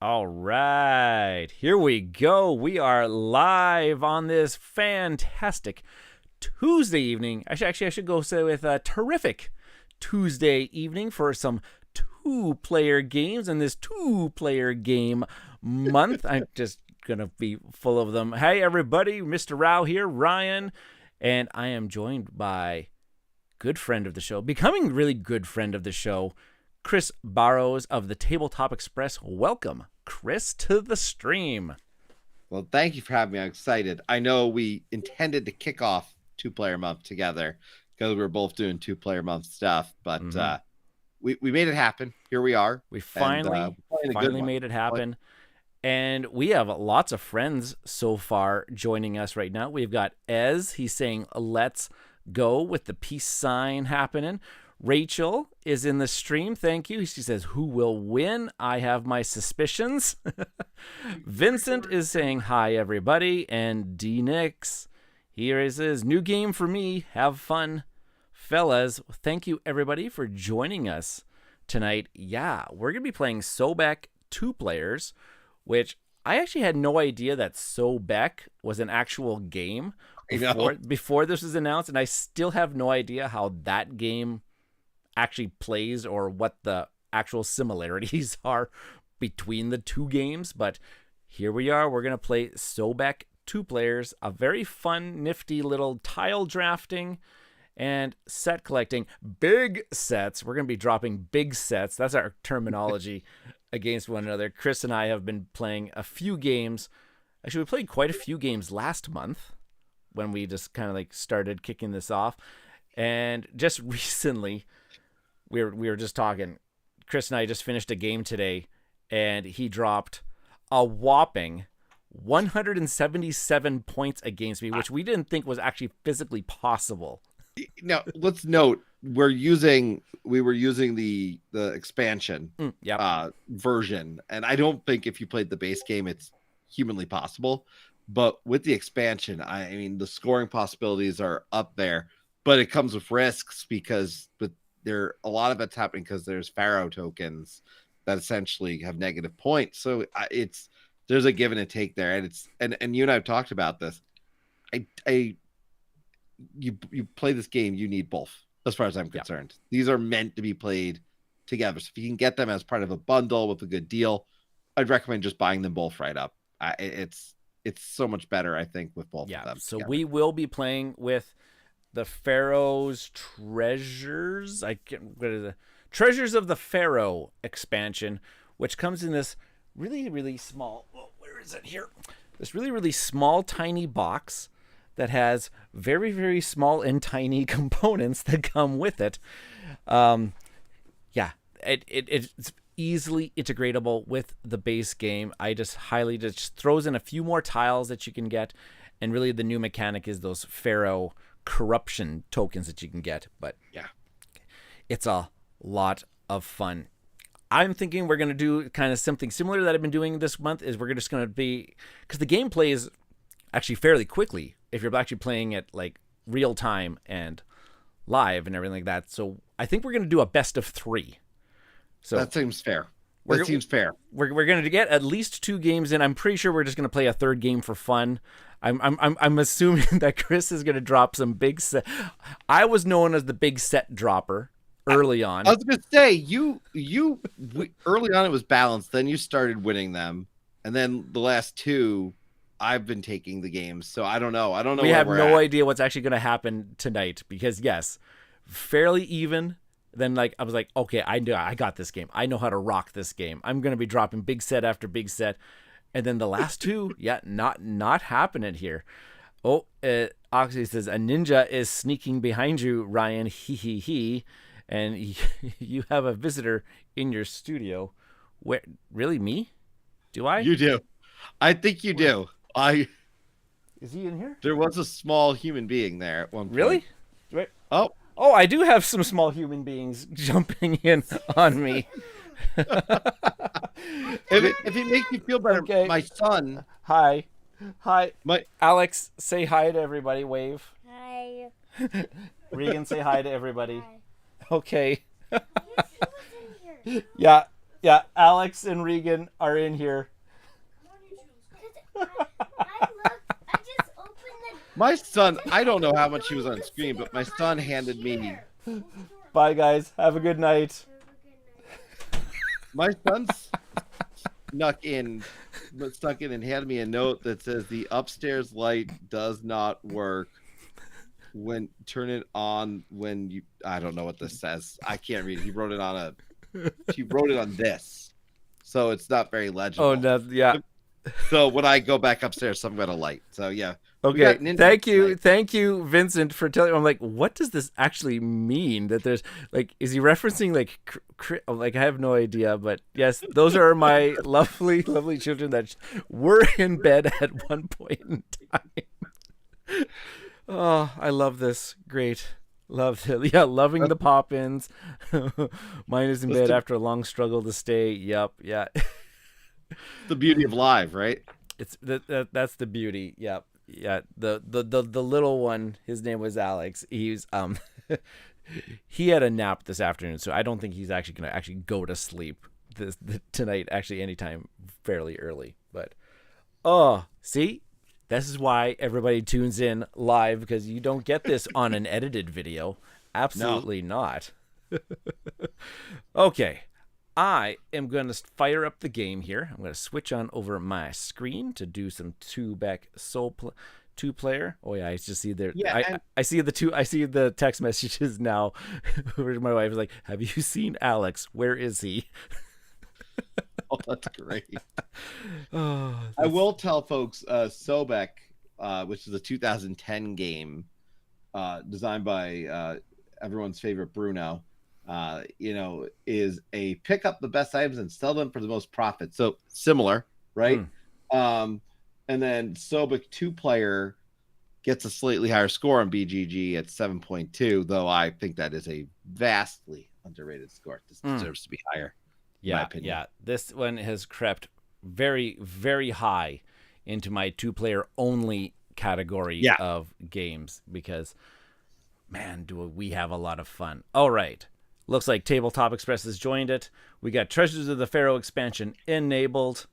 All right, here we go. We are live on this fantastic Tuesday evening. I should go say with a terrific Tuesday evening for some two-player games in this two-player game month. I'm just gonna be full of them. Hey everybody, Mista Rau here, Ryan, and I am joined by good friend of the show, becoming really good friend of the show, Chris Barrows of the Tabletop Express. Welcome, Chris, to the stream. Well, thank you for having me. I'm excited. I know we intended to kick off two-player month together because we were both doing two-player month stuff, but we made it happen. Here we are. We finally made it happen. And we have lots of friends so far joining us right now. We've got Ez. He's saying, let's go with the peace sign happening. Rachel is in the stream. Thank you. She says, who will win? I have my suspicions. Vincent is saying, hi, everybody. And D-Nix, here is his new game for me. Have fun. Fellas, thank you, everybody, for joining us tonight. Yeah, we're going to be playing Sobek 2 players, which I actually had no idea that Sobek was an actual game before this was announced, and I still have no idea how that game actually plays or what the actual similarities are between the two games. But here we are. We're going to play Sobek 2 players, a very fun, nifty little tile drafting and set collecting. Big sets. We're going to be dropping big sets. That's our terminology against one another. Chris and I have been playing a few games. Actually, we played quite a few games last month when we just kind of like started kicking this off. And just recently, we were just talking. Chris and I just finished a game today, and he dropped a whopping 177 points against me, which we didn't think was actually physically possible. Now, let's note we were using the expansion version, and I don't think if you played the base game it's humanly possible. But with the expansion, I mean, the scoring possibilities are up there, but it comes with risks because a lot of it's happening because there's Pharaoh tokens that essentially have negative points. So there's a give and a take there, and you and I have talked about this. You play this game, you need both, as far as I'm concerned. These are meant to be played together. So if you can get them as part of a bundle with a good deal, I'd recommend just buying them both right up. It's so much better, I think, with both of them. So we will be playing with the Pharaoh's Treasures. Treasures of the Pharaoh expansion, which comes in this really, really small. Where is it here? This really, really small, tiny box that has very, very small and tiny components that come with it. It's easily integratable with the base game. I just throws in a few more tiles that you can get, and really the new mechanic is those Pharaoh corruption tokens that you can get. But yeah, it's a lot of fun. I'm thinking we're going to do kind of something similar that I've been doing this month. Is we're just going to be, because the game plays actually fairly quickly if you're actually playing it like real time and live and everything like that. So I think we're going to do a best of 3. So that seems fair. We're going to get at least 2 games in. I'm pretty sure we're just going to play a third game for fun. I'm assuming that Chris is going to drop some big set. I was known as the big set dropper early on. I was going to say you early on it was balanced. Then you started winning them, and then the last 2, I've been taking the games. So I don't know. We have no idea what's actually going to happen tonight because yes, fairly even. Then I was like, okay, I got this game. I know how to rock this game. I'm going to be dropping big set after big set. And then the last 2, not happening here. Oh, Oxy says, a ninja is sneaking behind you, Ryan, he. And you have a visitor in your studio. Where? Really, me? Do I? You do. I think you do. Is he in here? There was a small human being there at one point. Really? Right. Oh, I do have some small human beings jumping in on me. If it makes you feel better, okay. My son. Hi. Alex, say hi to everybody. Wave. Hi. Regan, say hi to everybody. Hi. Okay. Yeah. Yeah, Alex and Regan are in here. My son, I don't know how much he was on screen, but my son handed me. Bye, guys. Have a good night. My son snuck in and handed me a note that says the upstairs light does not work. Turn it on when you. I don't know what this says. I can't read it. He wrote it on this, so it's not very legible. Oh no, yeah. So when I go back upstairs, something got a light. So yeah. Okay. Thank you, Vincent, for telling me. I'm like, what does this actually mean? That there's like, is he referencing like I have no idea, but yes, those are my lovely, lovely children that were in bed at one point in time. Oh, I love this. Great. Loved it. Yeah, loving the pop-ins. Mine is in bed after a long struggle to stay. Yep. Yeah. The beauty of live, right? It's that's the beauty. Yep. Yeah. The little one, his name was Alex. He's he had a nap this afternoon, so I don't think he's actually going to actually go to sleep tonight, actually anytime fairly early. But see? This is why everybody tunes in live, because you don't get this on an edited video. Absolutely not. Okay. I am going to fire up the game here. I'm going to switch on over my screen to do some two-player. Oh yeah, I just see there. Yeah, I see the text messages now. My wife is like, "Have you seen Alex? Where is he?" Oh, that's great. I will tell folks, Sobek, which is a 2010 game designed by everyone's favorite Bruno, is a pick up the best items and sell them for the most profit. So similar, right? And then Sobek 2-player gets a slightly higher score on BGG at 7.2, though I think that is a vastly underrated score. This deserves to be higher. Yeah. This one has crept very, very high into my 2-player only category of games because, man, do we have a lot of fun. All right. Looks like Tabletop Express has joined it. We got Treasures of the Pharaoh Expansion enabled.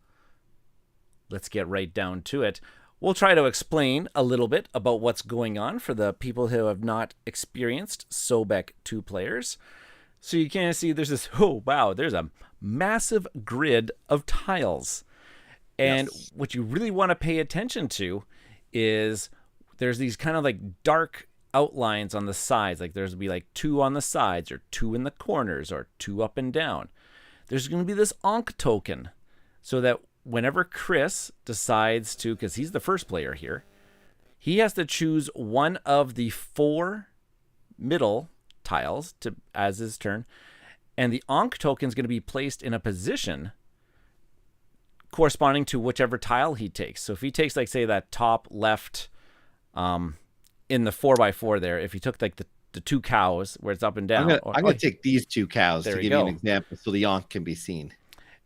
Let's get right down to it. We'll try to explain a little bit about what's going on for the people who have not experienced Sobek 2-players. So you can see there's this, there's a massive grid of tiles. And what you really want to pay attention to is there's these kind of like dark outlines on the sides. Like there's be like 2 on the sides or 2 in the corners or 2 up and down. There's going to be this Ankh token so that whenever Chris decides to, because he's the first player here, he has to choose one of the 4 middle tiles as his turn, and the Ankh token is going to be placed in a position corresponding to whichever tile he takes. So if he takes, like, say, that top left in the 4x4 there, if he took like the 2 cows where it's up and down, I'm gonna take these 2 cows to give you an example so the Ankh can be seen.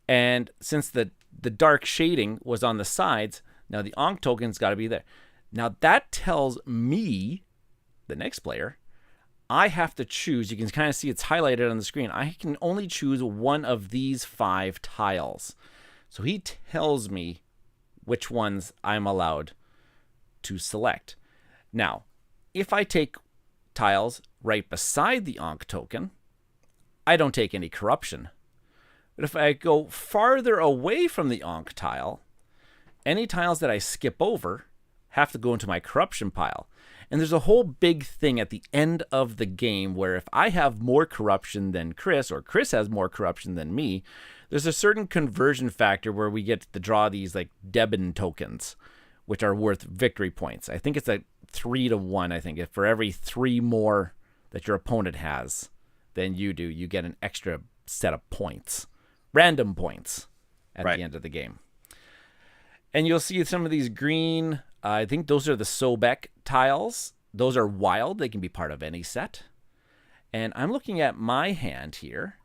And since the dark shading was on the sides, now the Ankh token's got to be there. Now that tells me, the next player, I have to choose. You can kind of see it's highlighted on the screen. I can only choose one of these 5 tiles. So he tells me which ones I'm allowed to select. Now, if I take tiles right beside the Ankh token, I don't take any corruption. But if I go farther away from the Ankh tile, any tiles that I skip over have to go into my corruption pile. And there's a whole big thing at the end of the game where if I have more corruption than Chris, or Chris has more corruption than me, there's a certain conversion factor where we get to draw these like Debin tokens, which are worth victory points. I think it's a 3-to-1. I think if for every 3 more that your opponent has than you do, you get an extra set of points, random points at the end of the game. And you'll see some of these green, I think those are the Sobek tiles. Those are wild. They can be part of any set. And I'm looking at my hand here,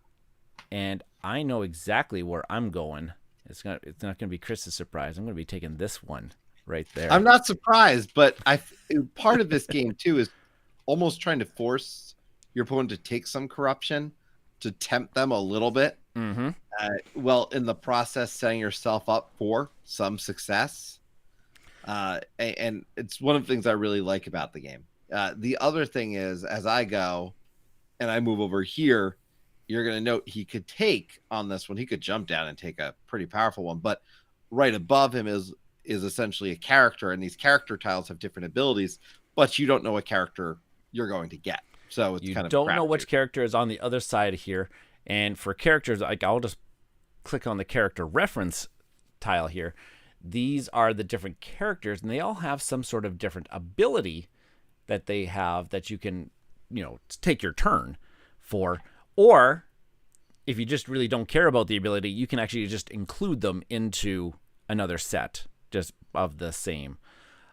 and I know exactly where I'm going. It's not going to be Chris's surprise. I'm going to be taking this one right there. I'm not surprised, but part of this game too is almost trying to force your opponent to take some corruption to tempt them a little bit. Mm-hmm. Well, in the process, setting yourself up for some success. And it's one of the things I really like about the game. The other thing is, as I go and I move over here, you're going to note he could take on this one. He could jump down and take a pretty powerful one, but right above him is essentially a character, and these character tiles have different abilities, but you don't know what character you're going to get. So it's you kind of don't know which character is on the other side here. And for characters, like I'll just click on the character reference tile here. These are the different characters, and they all have some sort of different ability that they have that you can, take your turn for. Or if you just really don't care about the ability, you can actually just include them into another set just of the same.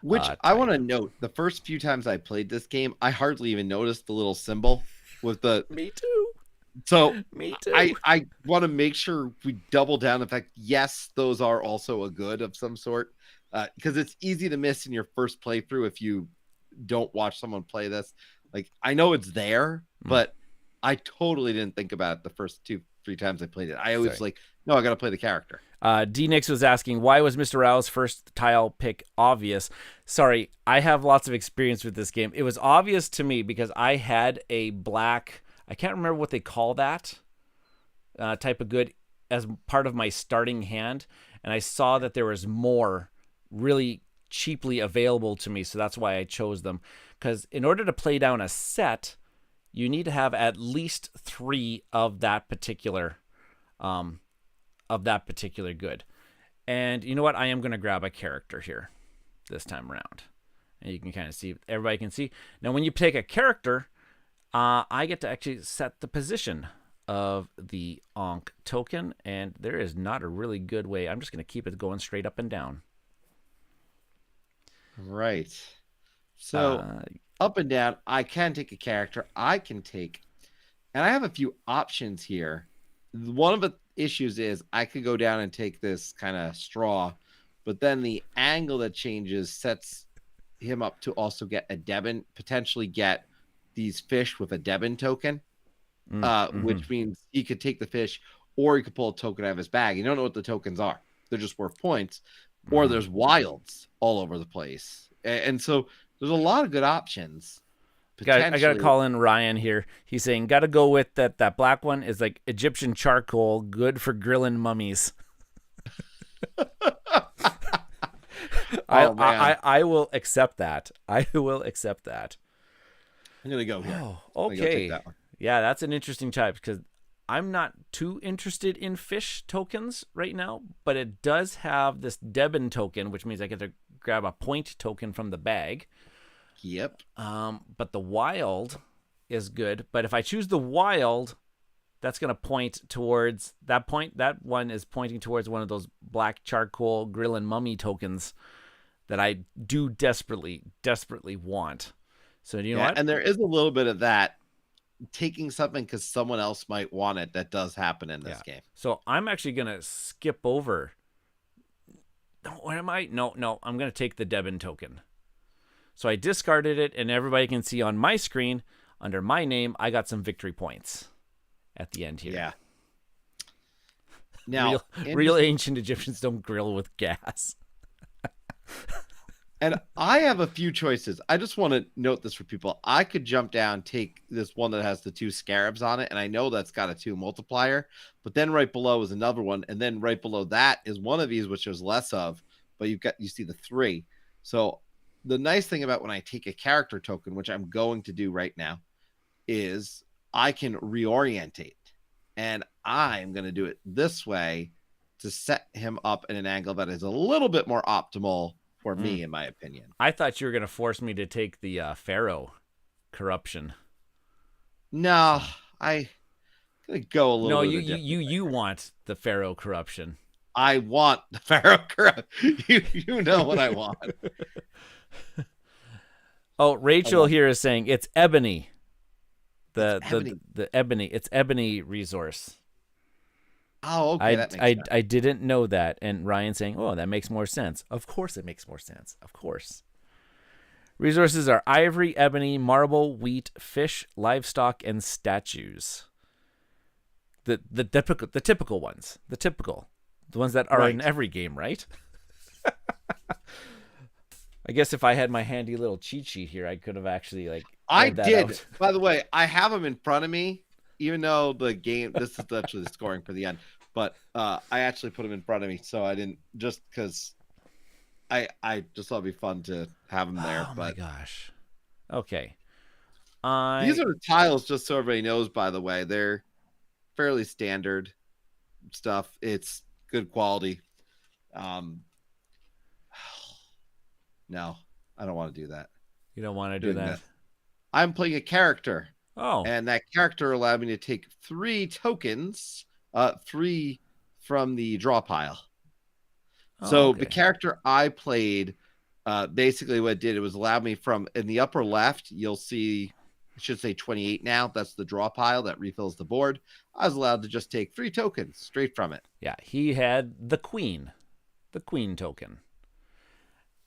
Which I want to note, the first few times I played this game, I hardly even noticed the little symbol with the... Me too. So Me too. I want to make sure we double down the fact, yes, those are also a good of some sort, because it's easy to miss in your first playthrough if you don't watch someone play this. Like, I know it's there, but I totally didn't think about it the first 2-3 times I played it. I always no, I got to play the character. D-Nix was asking, why was Mr. Rau's first tile pick obvious? Sorry, I have lots of experience with this game. It was obvious to me because I had a black, I can't remember what they call that type of good as part of my starting hand, and I saw that there was more really cheaply available to me, so that's why I chose them. Because in order to play down a set, you need to have at least 3 of that particular good. And you know what? I am going to grab a character here this time around. And you can kind of see, everybody can see. Now, when you pick a character, I get to actually set the position of the Ankh token. And there is not a really good way. I'm just going to keep it going straight up and down. Right. So up and down, I can take a character. I can take, and I have a few options here. One of the issues is I could go down and take this kind of straw, but then the angle that changes sets him up to also get a Debin, potentially get these fish with a Debin token, which means he could take the fish or he could pull a token out of his bag. You don't know what the tokens are. They're just worth points, or there's wilds all over the place. And so there's a lot of good options. I got to call in Ryan here. He's saying, got to go with that black one is like Egyptian charcoal, good for grilling mummies. I will accept that. I will accept that. I'm going to go here. Oh, okay. That yeah, that's an interesting type because I'm not too interested in fish tokens right now, but it does have this Debin token, which means I get to grab a point token from the bag. Yep. But the wild is good. But if I choose the wild, that's going to point towards that point. That one is pointing towards one of those black charcoal grill and mummy tokens that I do desperately want. So do you know what? And there is a little bit of that taking something because someone else might want it. That does happen in this game. So I'm actually going to skip over. What am I? No, I'm going to take the Debin token. So I discarded it, and everybody can see on my screen, under my name, I got some victory points at the end here. Yeah. Now, real ancient Egyptians don't grill with gas. And I have a few choices. I just want to note this for people. I could jump down, take this one that has the 2 scarabs on it, and I know that's got a 2 multiplier, but then right below is another one, and then right below that is one of these, which there's less of, but you see the 3. So the nice thing about when I take a character token, which I'm going to do right now, is I can reorientate. And I'm going to do it this way to set him up in an angle that is a little bit more optimal for me, in my opinion. I thought you were going to force me to take the Pharaoh corruption. No, I'm going to go a little bit. No, you want the Pharaoh corruption. I want the Pharaoh corruption. You know what I want. Oh, Rachel here is saying it's ebony. The ebony. It's ebony resource. Oh, okay. That makes sense. I didn't know that. And Ryan saying, oh, that makes more sense. Of course it makes more sense. Of course. Resources are ivory, ebony, marble, wheat, fish, livestock, and statues. The typical ones. The ones that are in every game, right? I guess if I had my handy little cheat sheet here, I could have actually I read that did. out. By the way, I have them in front of me, even though the game. This is actually the scoring for the end, but I actually put them in front of me, so I didn't just because I just thought it'd be fun to have them there. Oh but my gosh. Okay. These are the tiles, just so everybody knows. By the way, they're fairly standard stuff. It's good quality. No, I don't want to do that. You don't want to do that? I'm playing a character. Oh. And that character allowed me to take 3 tokens, 3 from the draw pile. So the character I played, basically what it did, it was allowed me from, in the upper left, you'll see, I should say 28 now. That's the draw pile that refills the board. I was allowed to just take 3 tokens straight from it. Yeah, he had the queen token.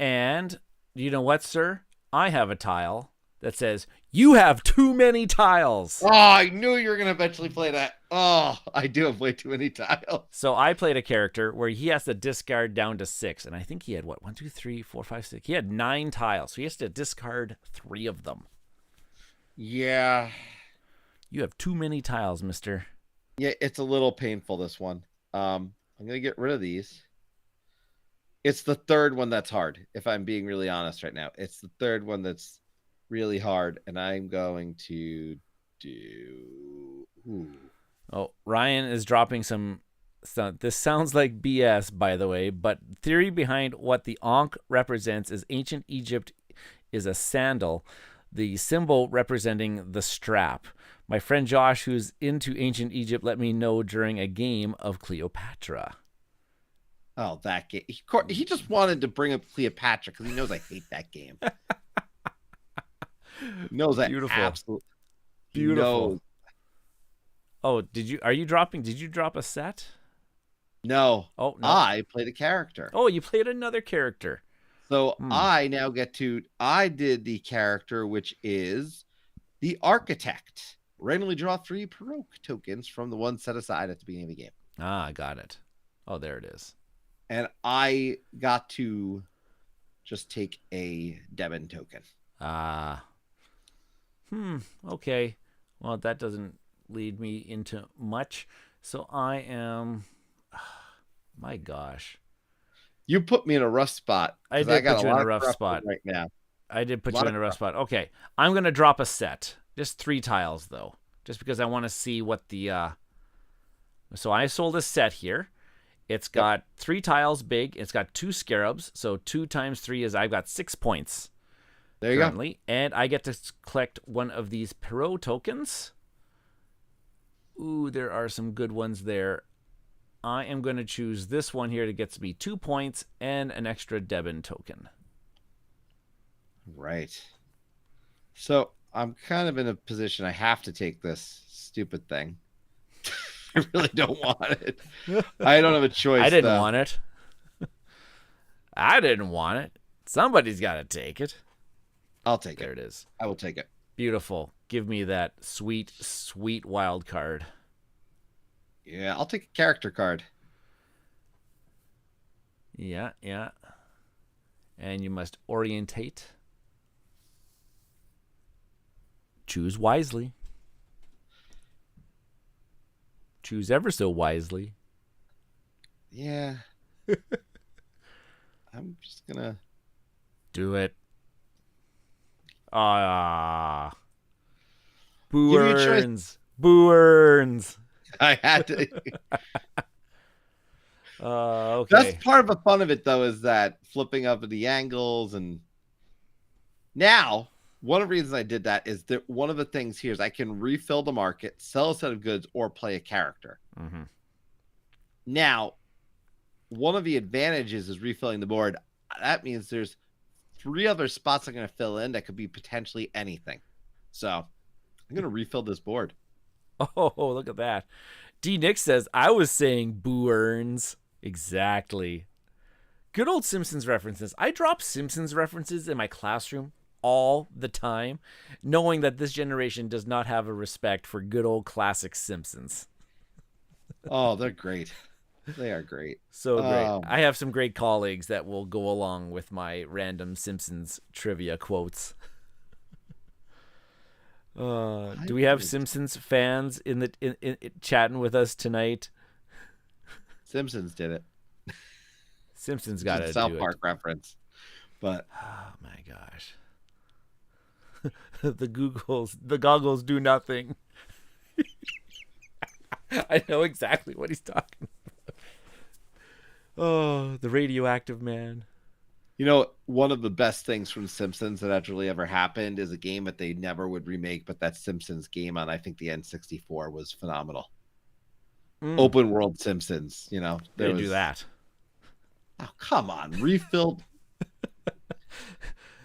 And you know what, sir? I have a tile that says, you have too many tiles. Oh, I knew you were going to eventually play that. Oh, I do have way too many tiles. So I played a character where he has to discard down to 6. And I think he had, 1, 2, 3, 4, 5, 6. He had 9 tiles. So he has to discard 3 of them. Yeah. You have too many tiles, mister. Yeah, it's a little painful, this one. I'm going to get rid of these. It's the third one that's hard, if I'm being really honest right now. It's the third one that's really hard, and I'm going to do... Ooh. Oh, Ryan is dropping some... This sounds like BS, by the way, but theory behind what the Ankh represents is ancient Egypt is a sandal, the symbol representing the strap. My friend Josh, who's into ancient Egypt, let me know during a game of Cleopatra. Oh, that game. He just wanted to bring up Cleopatra because he knows I hate that game. He knows that. Beautiful. Absolutely. Beautiful. Oh, did you drop a set? No. Oh, no. I played a character. Oh, you played another character. So I now get to, I did the character, which is the Architect. Randomly draw 3 Pharaoh tokens from the one set aside at the beginning of the game. Ah, got it. Oh, there it is. And I got to just take a Devon token. Okay. Well, that doesn't lead me into much. So I am... My gosh. You put me in a rough spot. I did put you in a rough spot. Right now. I did put you in a rough spot. Okay. I'm going to drop a set. Just 3 tiles, though. Just because I want to see what the... So I sold a set here. It's got 3 tiles big. It's got 2 scarabs. So 2 times 3 is I've got 6 points. There you go. And I get to collect one of these Pharaoh tokens. Ooh, there are some good ones there. I am going to choose this one here that gets me 2 points and an extra Devon token. Right. So I'm kind of in a position I have to take this stupid thing. I really don't want it. I don't have a choice. I didn't want it. I didn't want it. Somebody's got to take it. I'll take it. There it is. I will take it. Beautiful. Give me that sweet, sweet wild card. Yeah, I'll take a character card. Yeah. And you must orientate. Choose wisely. Choose ever so wisely. Yeah. I'm just gonna do it. Boo earns. I had to. Okay. That's part of the fun of it, though, is that flipping up the angles. And now, one of the reasons I did that is that one of the things here is I can refill the market, sell a set of goods, or play a character. Mm-hmm. Now, one of the advantages is refilling the board. That means there's 3 other spots I'm going to fill in that could be potentially anything. So I'm going to refill this board. Oh, look at that. D. Nick says, I was saying boo earns. Exactly. Good old Simpsons references. I drop Simpsons references in my classroom all the time, knowing that this generation does not have a respect for good old classic Simpsons. Oh, they're great. They are great. So great. I have some great colleagues that will go along with my random Simpsons trivia quotes. Do we have Simpsons fans in chatting with us tonight? Simpsons did it. Simpsons got to do it. South Park reference. But oh my gosh. the goggles do nothing. I know exactly what he's talking about. Oh, the radioactive man. You know, one of the best things from Simpsons that actually ever happened is a game that they never would remake, but that Simpsons game on, I think, the N64 was phenomenal. Open world Simpsons, you know. They do that. Oh, come on. Refilled.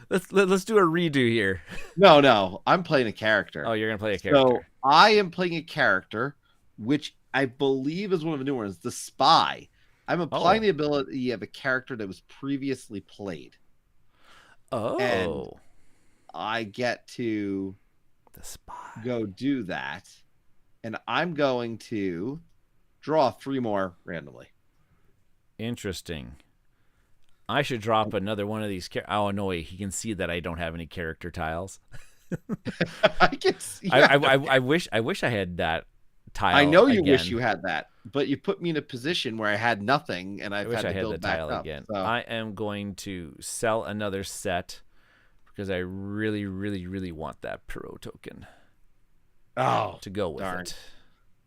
Let's do a redo here. No. I'm playing a character. Oh, you're going to play a character. So I am playing a character, which I believe is one of the new ones, the Spy. I'm applying the ability of a character that was previously played. Oh. And I get to the Spy. Go do that. And I'm going to draw 3 more randomly. Interesting. I should drop another one of these. Oh, no, he can see that I don't have any character tiles. I can see. I wish I had that tile. I know you wish you had that, but you put me in a position where I had nothing, and I wish had I to had build the back tile up, again. So. I am going to sell another set because I really, really, really want that Pharaoh token. Oh, to go with it.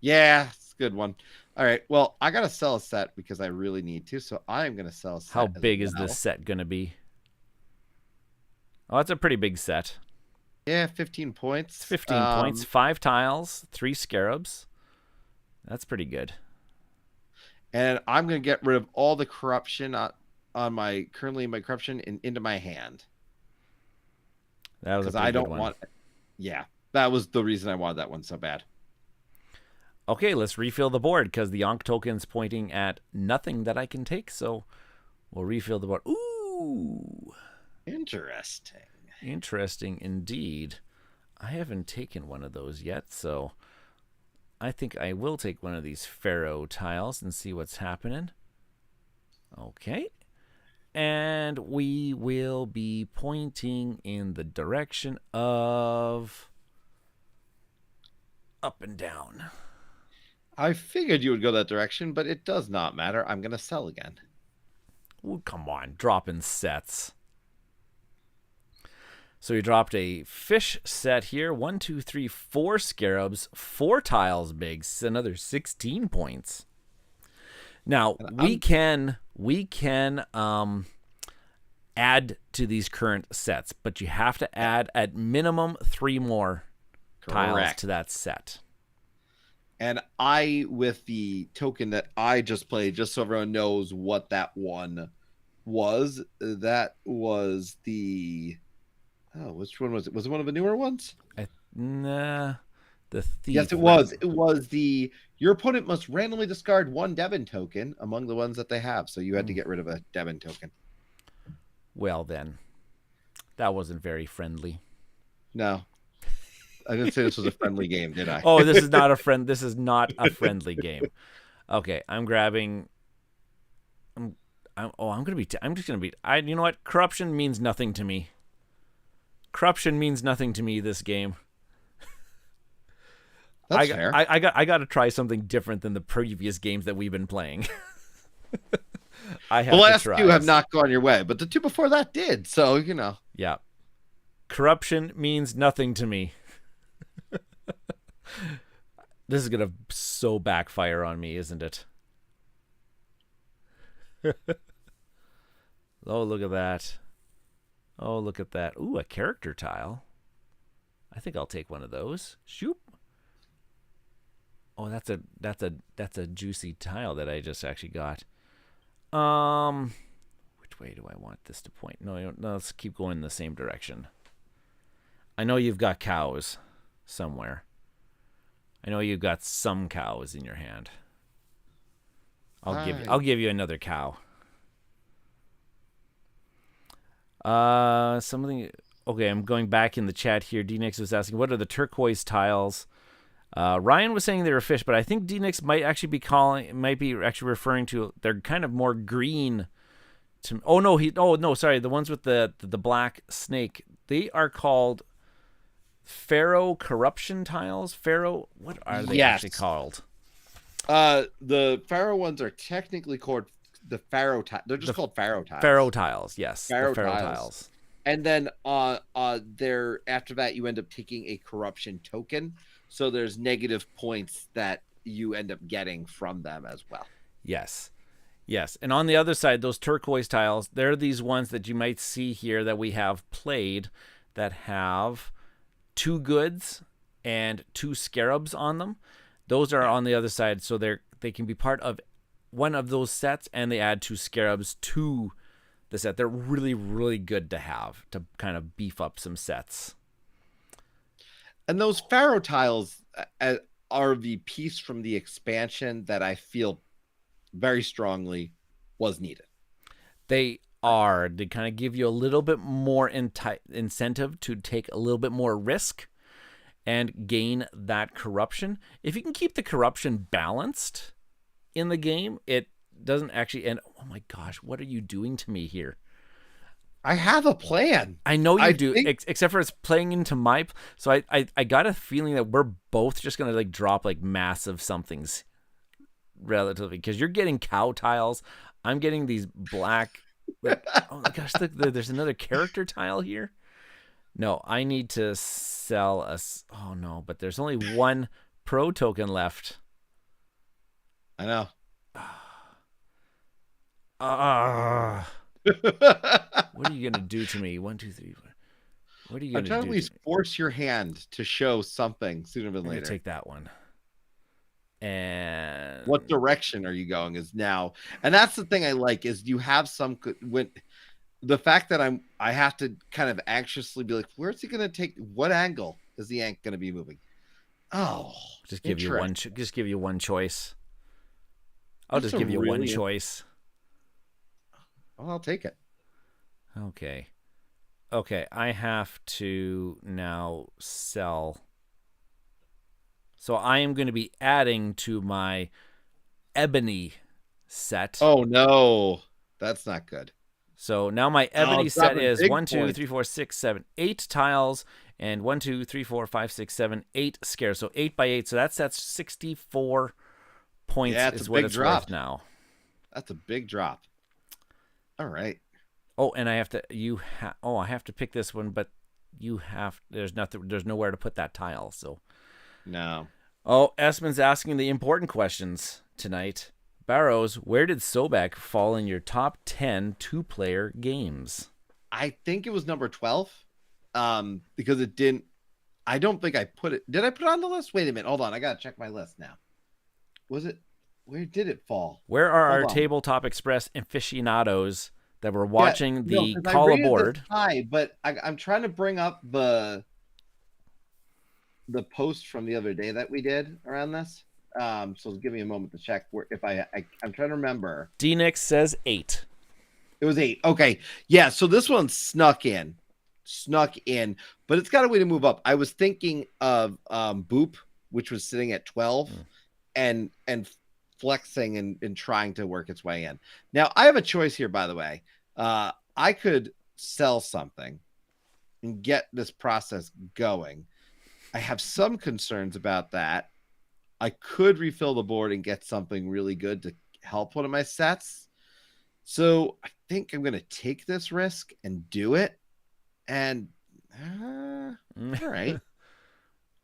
Yeah, it's a good one. All right. Well, I gotta sell a set because I really need to. So I am gonna sell a set. How big is this set gonna be? Oh, it's a pretty big set. Yeah, 15 points. 15 points, 5 tiles, 3 scarabs. That's pretty good. And I'm gonna get rid of all the corruption on my corruption and into my hand. That was a pretty good one. Yeah, that was the reason I wanted that one so bad. Okay, let's refill the board because the Ankh token's pointing at nothing that I can take, so we'll refill the board. Ooh. Interesting. Interesting indeed. I haven't taken one of those yet, so I think I will take one of these Pharaoh tiles and see what's happening. Okay. And we will be pointing in the direction of up and down. I figured you would go that direction, but it does not matter. I'm going to sell again. Ooh, come on, dropping sets. So we dropped a fish set here. 1, 2, 3, 4 scarabs, 4 tiles big, another 16 points. Now we can add to these current sets, but you have to add at minimum 3 more tiles to that set. And I, with the token that I just played, just so everyone knows what that one was, that was the... Oh, which one was it? Was it one of the newer ones? Nah, the thief. Yes, it was. It was the... Your opponent must randomly discard 1 Devon token among the ones that they have. So you had to get rid of a Devon token. Well, then. That wasn't very friendly. No. I didn't say this was a friendly game, did I? Oh, this is not a friend. This is not a friendly game. Okay, I'm grabbing. I'm just gonna be. You know what? Corruption means nothing to me. Corruption means nothing to me. This game. That's fair. I got to try something different than the previous games that we've been playing. The last 2 have not gone your way, but the 2 before that did. So you know. Yeah. Corruption means nothing to me. This is gonna so backfire on me, isn't it? Oh, look at that. Oh, look at that. Ooh, a character tile. I think I'll take one of those. Shoop. Oh, that's a juicy tile that I just actually got. Which way do I want this to point? No, let's keep going in the same direction. I know you've got cows somewhere. I know you've got some cows in your hand. I'll give you another cow. Something. Okay, I'm going back in the chat here. DNix was asking, what are the turquoise tiles? Ryan was saying they were fish, but I think D-Nix might be actually referring to, they're kind of more green. Sorry, the ones with the black snake. They are called Pharaoh corruption tiles. Pharaoh, what are they actually called? The Pharaoh ones are technically called the Pharaoh tiles. They're just called Pharaoh tiles. Pharaoh tiles, yes. Pharaoh tiles. And then there after that you end up taking a corruption token. So there's negative points that you end up getting from them as well. Yes. Yes. And on the other side, those turquoise tiles, they're these ones that you might see here that we have played that have 2 goods and 2 scarabs on them. Those are on the other side, so they can be part of one of those sets, and they add 2 scarabs to the set. They're really, really good to have to kind of beef up some sets. And those Pharaoh tiles are the piece from the expansion that I feel very strongly was needed. They are. They kind of give you a little bit more incentive to take a little bit more risk and gain that corruption. If you can keep the corruption balanced in the game, it doesn't actually end. Oh my gosh, what are you doing to me here? I have a plan. I know you do, except for it's playing into my. So I got a feeling that we're both just gonna like drop like massive somethings, relatively, because you're getting cow tiles. I'm getting these black. Like, oh my gosh, look, there's another character tile here. No, I need to sell us. Oh no, but there's only 1 pro token left. I know. What are you gonna do to me? 1, 2, 3, 4. What are you gonna do? I'm trying to at least force your hand to show something sooner than later. Take that one. And what direction are you going is now, and that's the thing I like is you have some when the fact that I have to kind of anxiously be like, where's he gonna take? What angle is the ant gonna be moving? Oh, just give you one. Just give you one choice. I'll just give you one choice. Well, I'll take it. Okay. I have to now sell. So I am going to be adding to my ebony set. Oh no, that's not good. So now my ebony set is 1, 2, 3, 4, 6, 7, 8 tiles, and 1, 2, 3, 4, 5, 6, 7, 8 squares. So 8 by 8. So that's 64 points is what it's worth now. That's a big drop. All right. Oh, and I have to I have to pick this one, but there's nowhere to put that tile. So no. Oh, Esmond's asking the important questions tonight. Barrows, where did Sobek fall in your top 10 2-player games? I think it was number 12. Because it didn't. I don't think I put it. Did I put it on the list? Wait a minute. Hold on. I gotta check my list now. Was it? Where did it fall? Where are our Tabletop Express aficionados that were watching the call aboard? But I'm trying to bring up the post from the other day that we did around this. So give me a moment to check if I'm trying to remember. D-Nix says 8. It was 8. Okay. Yeah. So this one snuck in, but it's got a way to move up. I was thinking of Boop, which was sitting at 12 and flexing and trying to work its way in. Now I have a choice here, by the way. I could sell something and get this process going. I have some concerns about that. I could refill the board and get something really good to help one of my sets. So I think I'm going to take this risk and do it. And all right.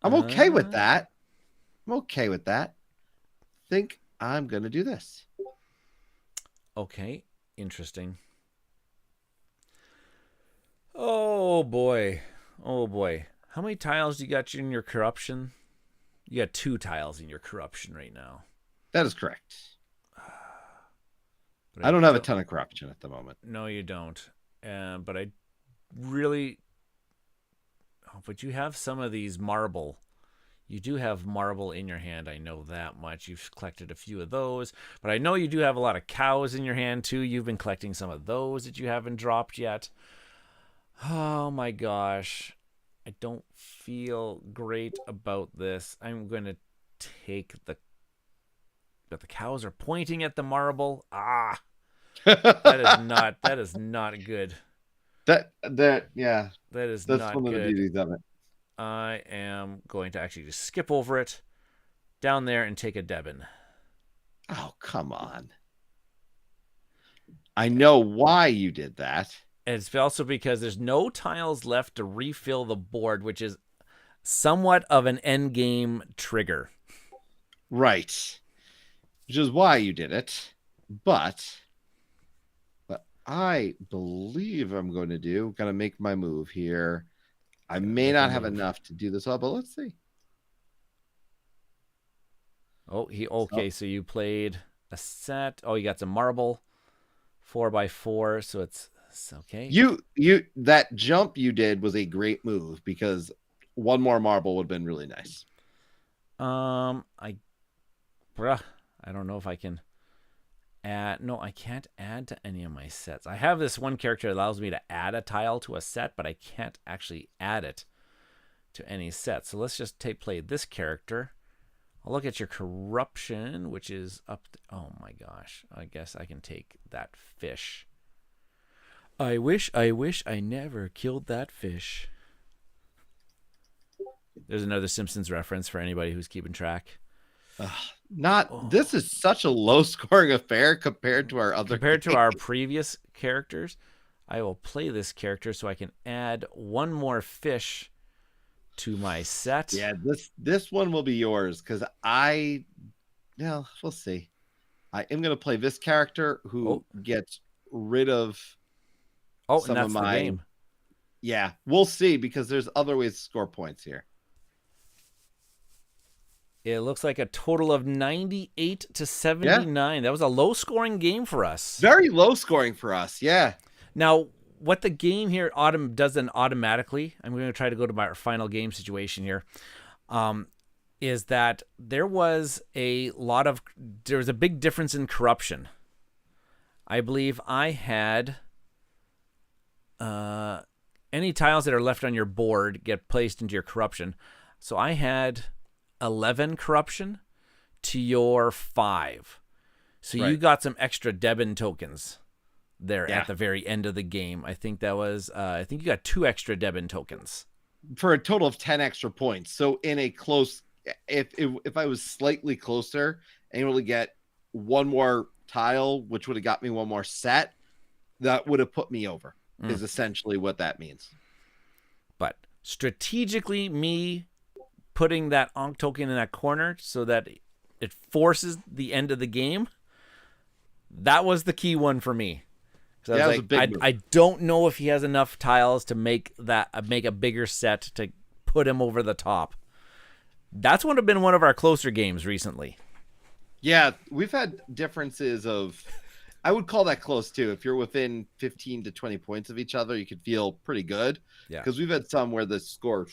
I'm okay with that. I think I'm going to do this. Okay. Interesting. Oh, boy. How many tiles do you got in your corruption? You got 2 tiles in your corruption right now. That is correct. I don't have a ton of corruption at the moment. No, you don't. But I really... Oh, but you have some of these marble. You do have marble in your hand. I know that much. You've collected a few of those. But I know you do have a lot of cows in your hand, too. You've been collecting some of those that you haven't dropped yet. Oh, my gosh. I don't feel great about this. I'm going to take the... But the cows are pointing at the marble. That is not good. Yeah. That is That's not one of the good. beauties of it. I am going to actually just skip over it down there and take a Debin. Oh, come on. I know why you did that. It's also because there's no tiles left to refill the board, which is somewhat of an end game trigger. Right. Which is why you did it. But I believe I'm going to make my move here. I may not have enough to do this all, but let's see. Oh, so you played a set. Oh, you got some marble, 4x4, so it's okay. That jump you did was a great move because one more marble would have been really nice. I don't know if I can add. No, I can't add to any of my sets. I have this one character that allows me to add a tile to a set, but I can't actually add it to any set. So let's just play this character. I'll look at your corruption, which is up. Oh my gosh. I guess I can take that fish. I wish I never killed that fish. There's another Simpsons reference for anybody who's keeping track. This is such a low scoring affair compared to our previous characters. I will play this character so I can add one more fish to my set. Yeah, this one will be yours because we'll see. I am going to play this character who gets rid of some of my... the game. Yeah, we'll see because there's other ways to score points here. It looks like a total of 98 to 79. Yeah. That was a low-scoring game for us. Very low-scoring for us, yeah. Now, what the game here doesn't automatically, I'm going to try to go to my final game situation here, is that there was a big difference in corruption. I believe I had any tiles that are left on your board get placed into your corruption. So I had 11 corruption to your 5. So you got some extra Debin tokens there at the very end of the game. I think that was I think you got 2 extra Debin tokens for a total of 10 extra points. So in a close, if I was slightly closer and able to get one more tile, which would have got me one more set, that would have put me over. Is essentially what that means. But strategically, me putting that Ankh token in that corner so that it forces the end of the game, that was the key one for me. So I was like, I don't know if he has enough tiles to make a bigger set to put him over the top. That's would have been one of our closer games recently. Yeah, we've had differences of, I would call that close too. If you're within 15 to 20 points of each other, you could feel pretty good. Yeah. Because we've had some where the score...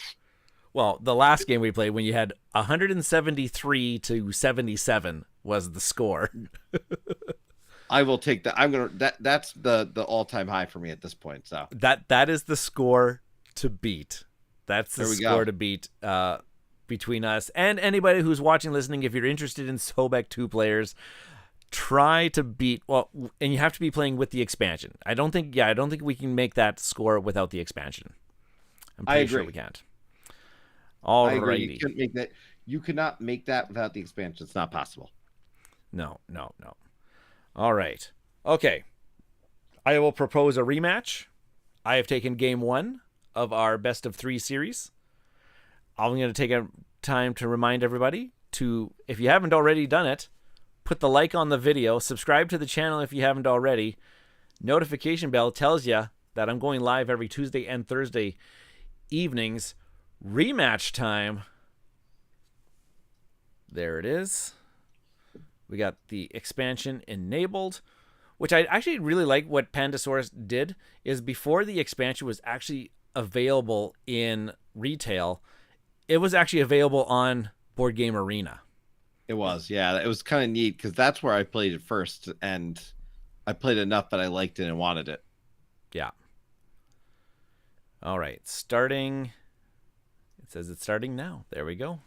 Well, the last game we played when you had 173 to 77 was the score. I will take that. That's the all-time high for me at this point. So that is the score to beat. That's the score to beat between us and anybody who's watching, listening. If you're interested in Sobek 2 players, try to beat, and you have to be playing with the expansion. I don't think we can make that score without the expansion. I'm pretty sure we can't. I agree. You couldn't make that. You could not make that without the expansion. It's not possible. No. All right. Okay. I will propose a rematch. I have taken game 1 of our best of 3 series. I'm going to take a time to remind everybody to, if you haven't already done it, put the like on the video, subscribe to the channel if you haven't already. Notification bell tells you that I'm going live every Tuesday and Thursday evenings. Rematch time. There it is. We got the expansion enabled, which I actually really like. What Pandasaurus did is before the expansion was actually available in retail, it was actually available on Board Game Arena. It was, yeah. It was kind of neat because that's where I played it first, and I played enough that I liked it and wanted it. Yeah. All right, starting It says it's starting now. There we go.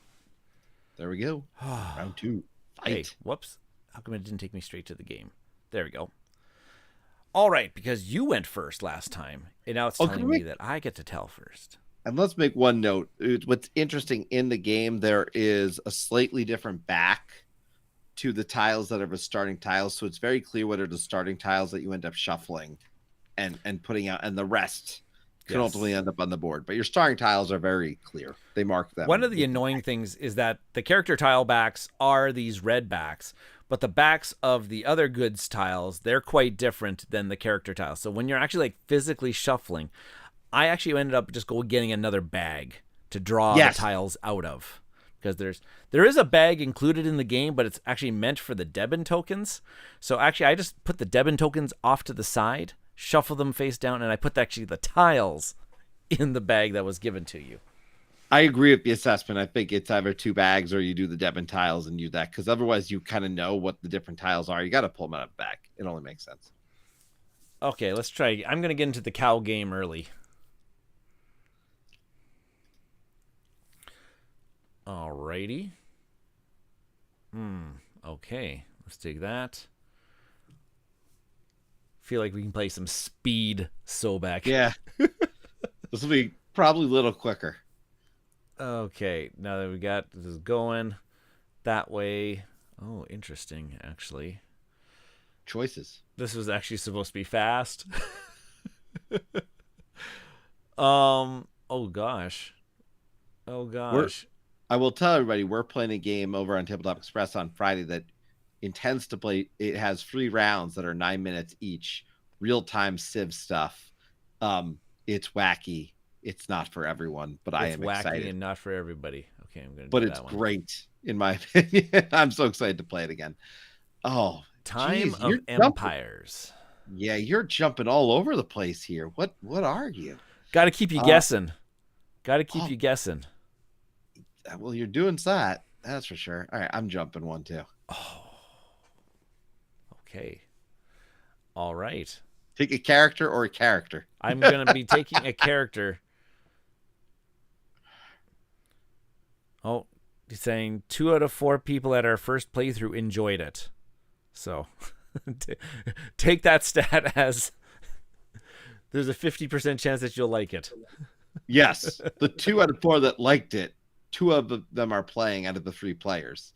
There we go. Round 2. Fight. Hey, whoops. How come it didn't take me straight to the game? There we go. All right, because you went first last time, and now it's telling me that I get to tell first. And let's make one note. What's interesting in the game, there is a slightly different back to the tiles that are the starting tiles. So it's very clear what are the starting tiles that you end up shuffling and putting out, and the rest can ultimately end up on the board. But your starting tiles are very clear. They mark them. One of the annoying things is that the character tile backs are these red backs, but the backs of the other goods tiles, they're quite different than the character tiles. So when you're actually like physically shuffling, I actually ended up just getting another bag to draw the tiles out of. Because there is a bag included in the game, but it's actually meant for the Debin tokens. So actually, I just put the Debin tokens off to the side, shuffle them face down, and I put actually the tiles in the bag that was given to you. I agree with the assessment. I think it's either 2 bags or you do the Debin tiles and use that, because otherwise you kind of know what the different tiles are. You got to pull them out of the bag. It only makes sense. Okay, let's try. I'm going to get into the cow game early. Alrighty. Okay, let's take that. Feel like we can play some speed Sobek. Yeah. This will be probably a little quicker. Okay, now that we got this going that way. Oh, interesting, actually. Choices. This was actually supposed to be fast. Oh gosh. I will tell everybody we're playing a game over on Tabletop Express on Friday that intends to play. It has 3 rounds that are 9 minutes each. Real-time Civ stuff. It's wacky. It's not for everyone, but I am excited. It's wacky and not for everybody. Okay, I'm going to. But it's great, in my opinion. I'm so excited to play it again. Oh, Time of Empires. Yeah, you're jumping all over the place here. What are you? Got to keep you guessing. Got to keep you guessing. Well, you're doing that. That's for sure. All right, I'm jumping one too. Oh. Okay. All right. Take a character or a character. I'm going to be taking a character. Oh, he's saying 2 out of 4 people at our first playthrough enjoyed it. So take that stat as there's a 50% chance that you'll like it. Yes. The 2 out of 4 that liked it, 2 of them are playing out of the 3 players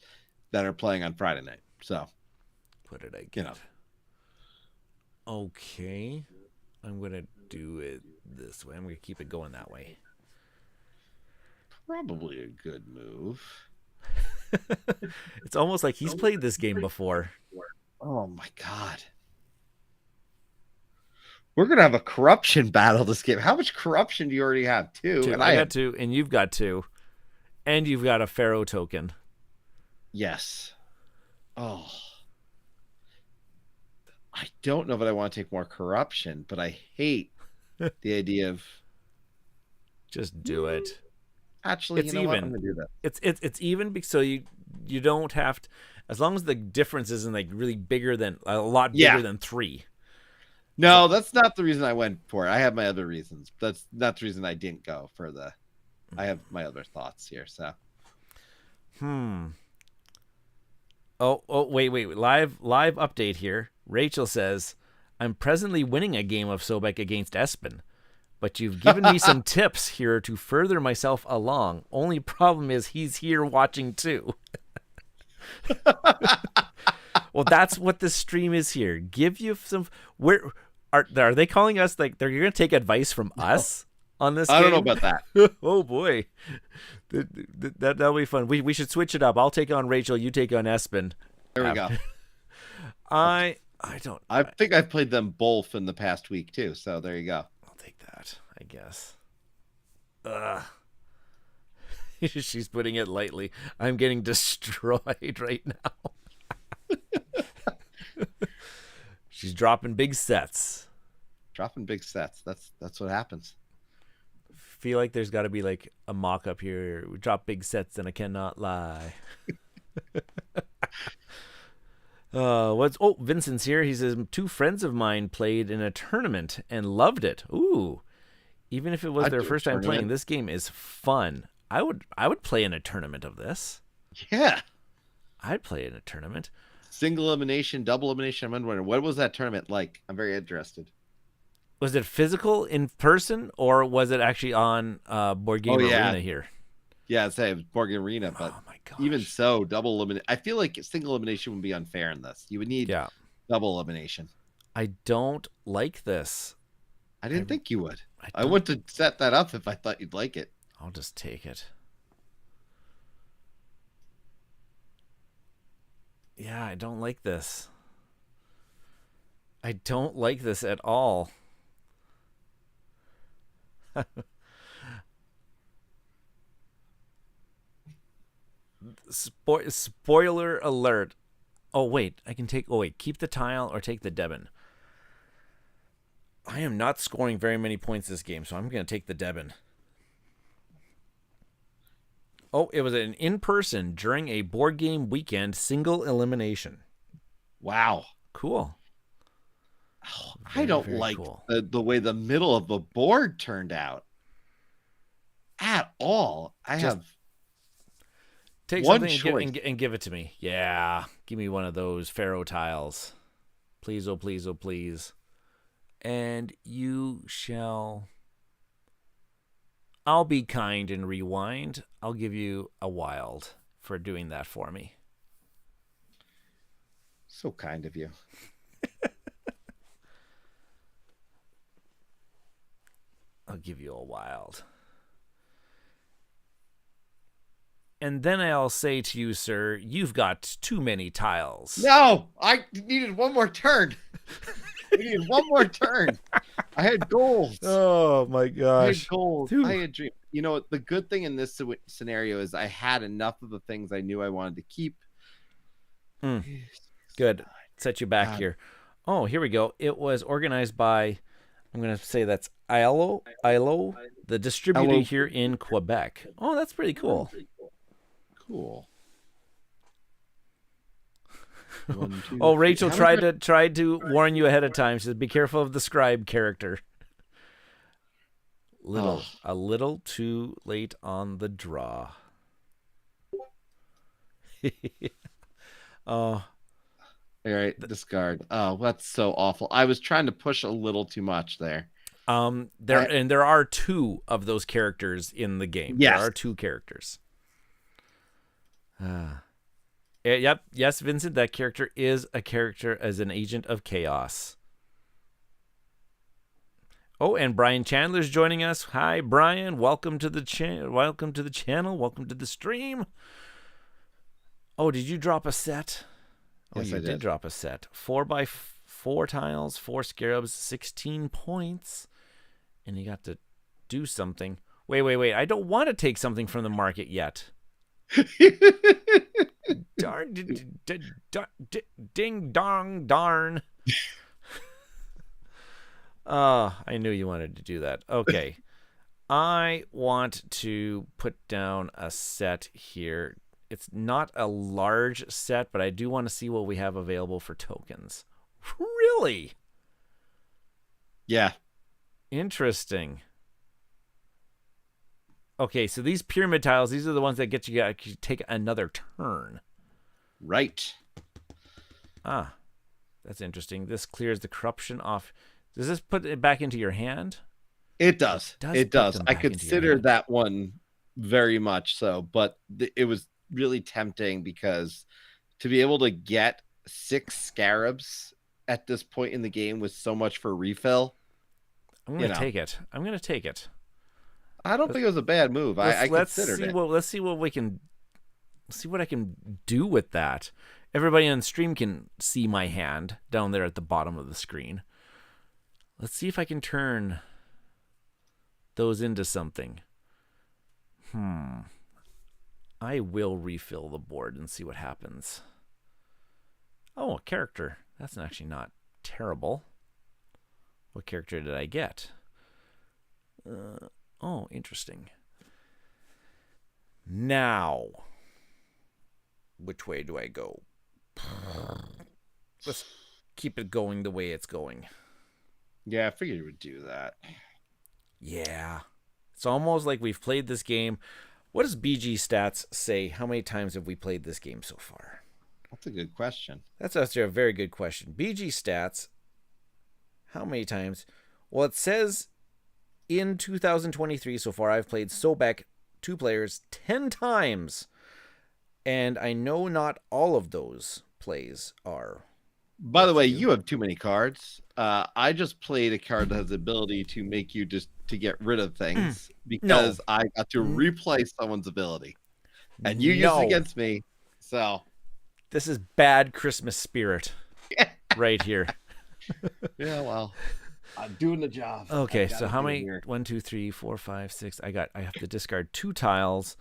that are playing on Friday night. So what did I get? Okay. I'm going to do it this way. I'm going to keep it going that way. Probably a good move. It's almost like he's played this game before. Oh my God. We're going to have a corruption battle this game. How much corruption do you already have? 2. And I got 2, and you've got 2. And you've got a Pharaoh token. Yes. Oh. I don't know that I want to take more corruption, but I hate the idea of just do it. Actually, it's you know even. What? I'm gonna do that. It's even so you don't have to, as long as the difference isn't like really bigger than a lot bigger than 3. No, that's not the reason I went for it. I have my other reasons. That's not the reason I didn't go for the. I have my other thoughts here. So. Oh wait. Live update here. Rachel says, I'm presently winning a game of Sobek against Espen, but you've given me some tips here to further myself along. Only problem is he's here watching too. Well, that's what this stream is here. Give you some. Where are they calling us? Like they're going to take advice from us on this game? I don't know about that. Oh boy. That'll be fun. We should switch it up. I'll take on Rachel. You take on Espen. There we go. I think I've played them both in the past week too. So there you go. I'll take that, I guess. She's putting it lightly. I'm getting destroyed right now. She's dropping big sets. That's what happens. Feel like there's got to be like a mock-up here. We drop big sets and I cannot lie. Vincent's here. He says 2 friends of mine played in a tournament and loved it. Ooh. Even if it was their first time playing, this game is fun. I would play in a tournament of this. Yeah. I'd play in a tournament. Single elimination, double elimination. I'm wondering, what was that tournament like? I'm very interested. Was it physical in person, or was it actually on Board Game Arena here? Yeah, say it was Board Game Arena, but my gosh. Even so, double elimination. I feel like single elimination would be unfair in this. You would need double elimination. I don't like this. I didn't think you would. I want to set that up if I thought you'd like it. I'll just take it. Yeah, I don't like this. I don't like this at all. Spoiler alert. Oh, wait. I can take... Oh, wait. Keep the tile or take the Debin. I am not scoring very many points this game, so I'm going to take the Debin. Oh, it was an in-person during a board game weekend single elimination. Wow. Cool. Oh, I don't like the way the middle of the board turned out at all. Take something and give it to me. Yeah. Give me one of those Pharaoh tiles. Please, oh please, oh please. And you shall... I'll be kind and rewind. I'll give you a wild for doing that for me. So kind of you. I'll give you a wild. And then I'll say to you, sir, you've got too many tiles. No, I needed one more turn. I needed one more turn. I had goals. Oh, my gosh. I had goals. I had dreams. You know, the good thing in this scenario is I had enough of the things I knew I wanted to keep. Good. Set you back here. Oh, here we go. It was organized by, I'm going to say that's ILO, the distributor here in Quebec. Oh, that's pretty cool. Cool. Rachel tried to warn you ahead of time. She said, "Be careful of the scribe character." A little too late on the draw. All right, discard. Oh, that's so awful. I was trying to push a little too much there. There are two of those characters in the game. Yes. There are two characters. Yep. Yes, Vincent, that character is a character as an agent of chaos. Oh, and Brian Chandler's joining us. Hi, Brian. Welcome to the channel. Welcome to the channel. Welcome to the stream. Oh, did you drop a set? Yes, you did drop a set. 4x4 tiles, 4 scarabs, 16 points. And you got to do something. Wait. I don't want to take something from the market yet. Darn, ding dong darn. I knew you wanted to do that. Okay. I want to put down a set here. It's not a large set, but I do want to see what we have available for tokens. Really? Yeah. Interesting. Okay, so these pyramid tiles, these are the ones that get you to take another turn. Right. That's interesting. This clears the corruption off. Does this put it back into your hand? It does. It does. I considered that one very much so, but it was really tempting because to be able to get 6 scarabs at this point in the game with so much for refill. I'm going to take it. I don't think it was a bad move. I considered it. Let's see what we can see what I can do with that. Everybody on stream can see my hand down there at the bottom of the screen. Let's see if I can turn those into something. I will refill the board and see what happens. Oh, a character. That's actually not terrible. What character did I get? Oh, interesting. Now, which way do I go? Let's keep it going the way it's going. Yeah, I figured you would do that. Yeah. It's almost like we've played this game. What does BG Stats say? How many times have we played this game so far? That's a good question. That's actually a very good question. BG Stats, how many times? Well, it says in 2023 so far, I've played Sobek 2 players 10 times. And I know not all of those plays are. By the way, you have too many cards. I just played a card that has the ability to make you just to get rid of things because I got to replay someone's ability. And you used it against me. So this is bad Christmas spirit right here. Yeah, well, I'm doing the job. Okay, so how many? 1, 2, 3, 4, 5, 6. I have to discard 2 tiles.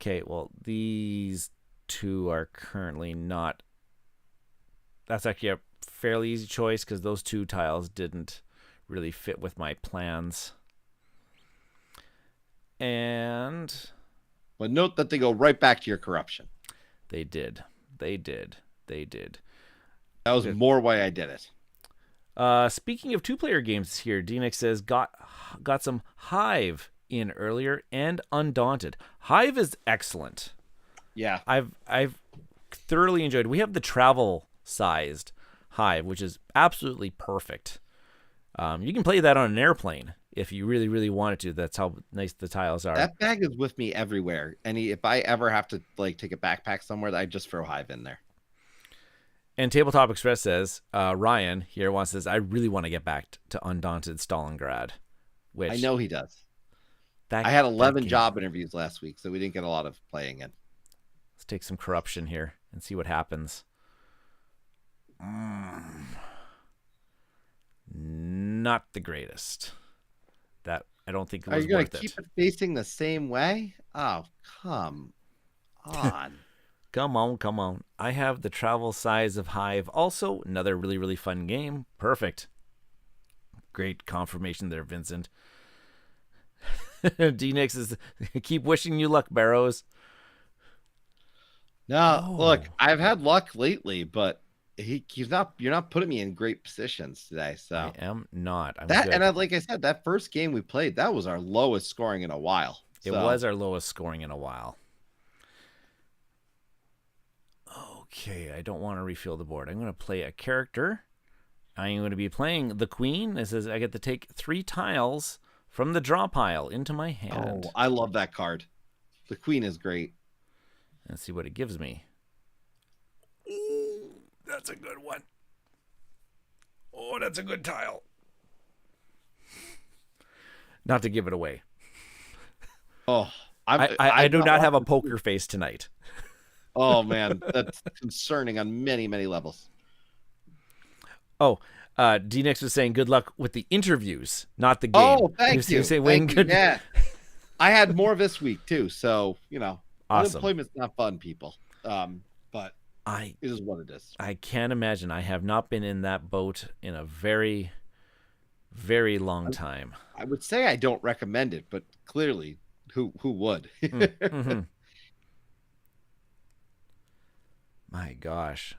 Okay, well, these 2 are currently not. That's actually a fairly easy choice because those 2 tiles didn't really fit with my plans. And but note that they go right back to your corruption. They did. That was more why I did it. Speaking of 2-player games here, DNX says got some Hive in earlier and Undaunted. Hive is excellent. Yeah. I've thoroughly enjoyed. We have the travel-sized Hive, which is absolutely perfect. You can play that on an airplane if you really, really wanted to. That's how nice the tiles are. That bag is with me everywhere. And if I ever have to take a backpack somewhere, I just throw Hive in there. And Tabletop Express says, Ryan here says, I really want to get back to Undaunted Stalingrad. Which I know he does. I had 11 job interviews last week, so we didn't get a lot of playing in. Let's take some corruption here and see what happens. Not the greatest. That I don't think it was worth it. Are you going to keep it facing the same way? Oh, come on. Come on. I have the travel size of Hive. Also, another really, really fun game. Perfect. Great confirmation there, Vincent. D-Nix is keep wishing you luck, Barrows. No, look, I've had luck lately, but you're not putting me in great positions today. So I am not. Like I said, that first game we played, that was our lowest scoring in a while. It was our lowest scoring in a while. Okay, I don't want to refill the board. I'm going to play a character. I'm going to be playing the Queen. It says I get to take 3 tiles from the draw pile into my hand. Oh, I love that card. The Queen is great. Let's see what it gives me. Ooh, that's a good one. Oh, that's a good tile. Not to give it away. Oh, I do not have a poker face tonight. Oh, man, that's concerning on many, many levels. Oh, D-Nix was saying good luck with the interviews, not the game. Oh, thank you. Thank you. Yeah. I had more this week, too. So, awesome. Unemployment's not fun, people. But it is what it is. I can't imagine. I have not been in that boat in a very, very long time. I would say I don't recommend it, but clearly, who would? Mm-hmm. My gosh.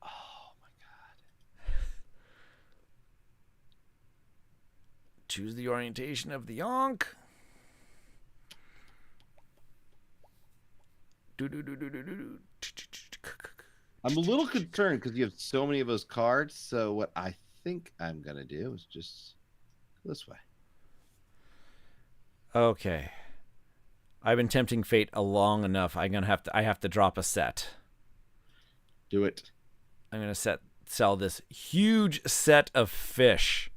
Oh, my God. Choose the orientation of the Yonk. I'm a little concerned because you have so many of those cards. So what I think I'm going to do is just go this way. Okay. I've been tempting fate long enough. I have to drop a set. Do it. I'm gonna sell this huge set of fish.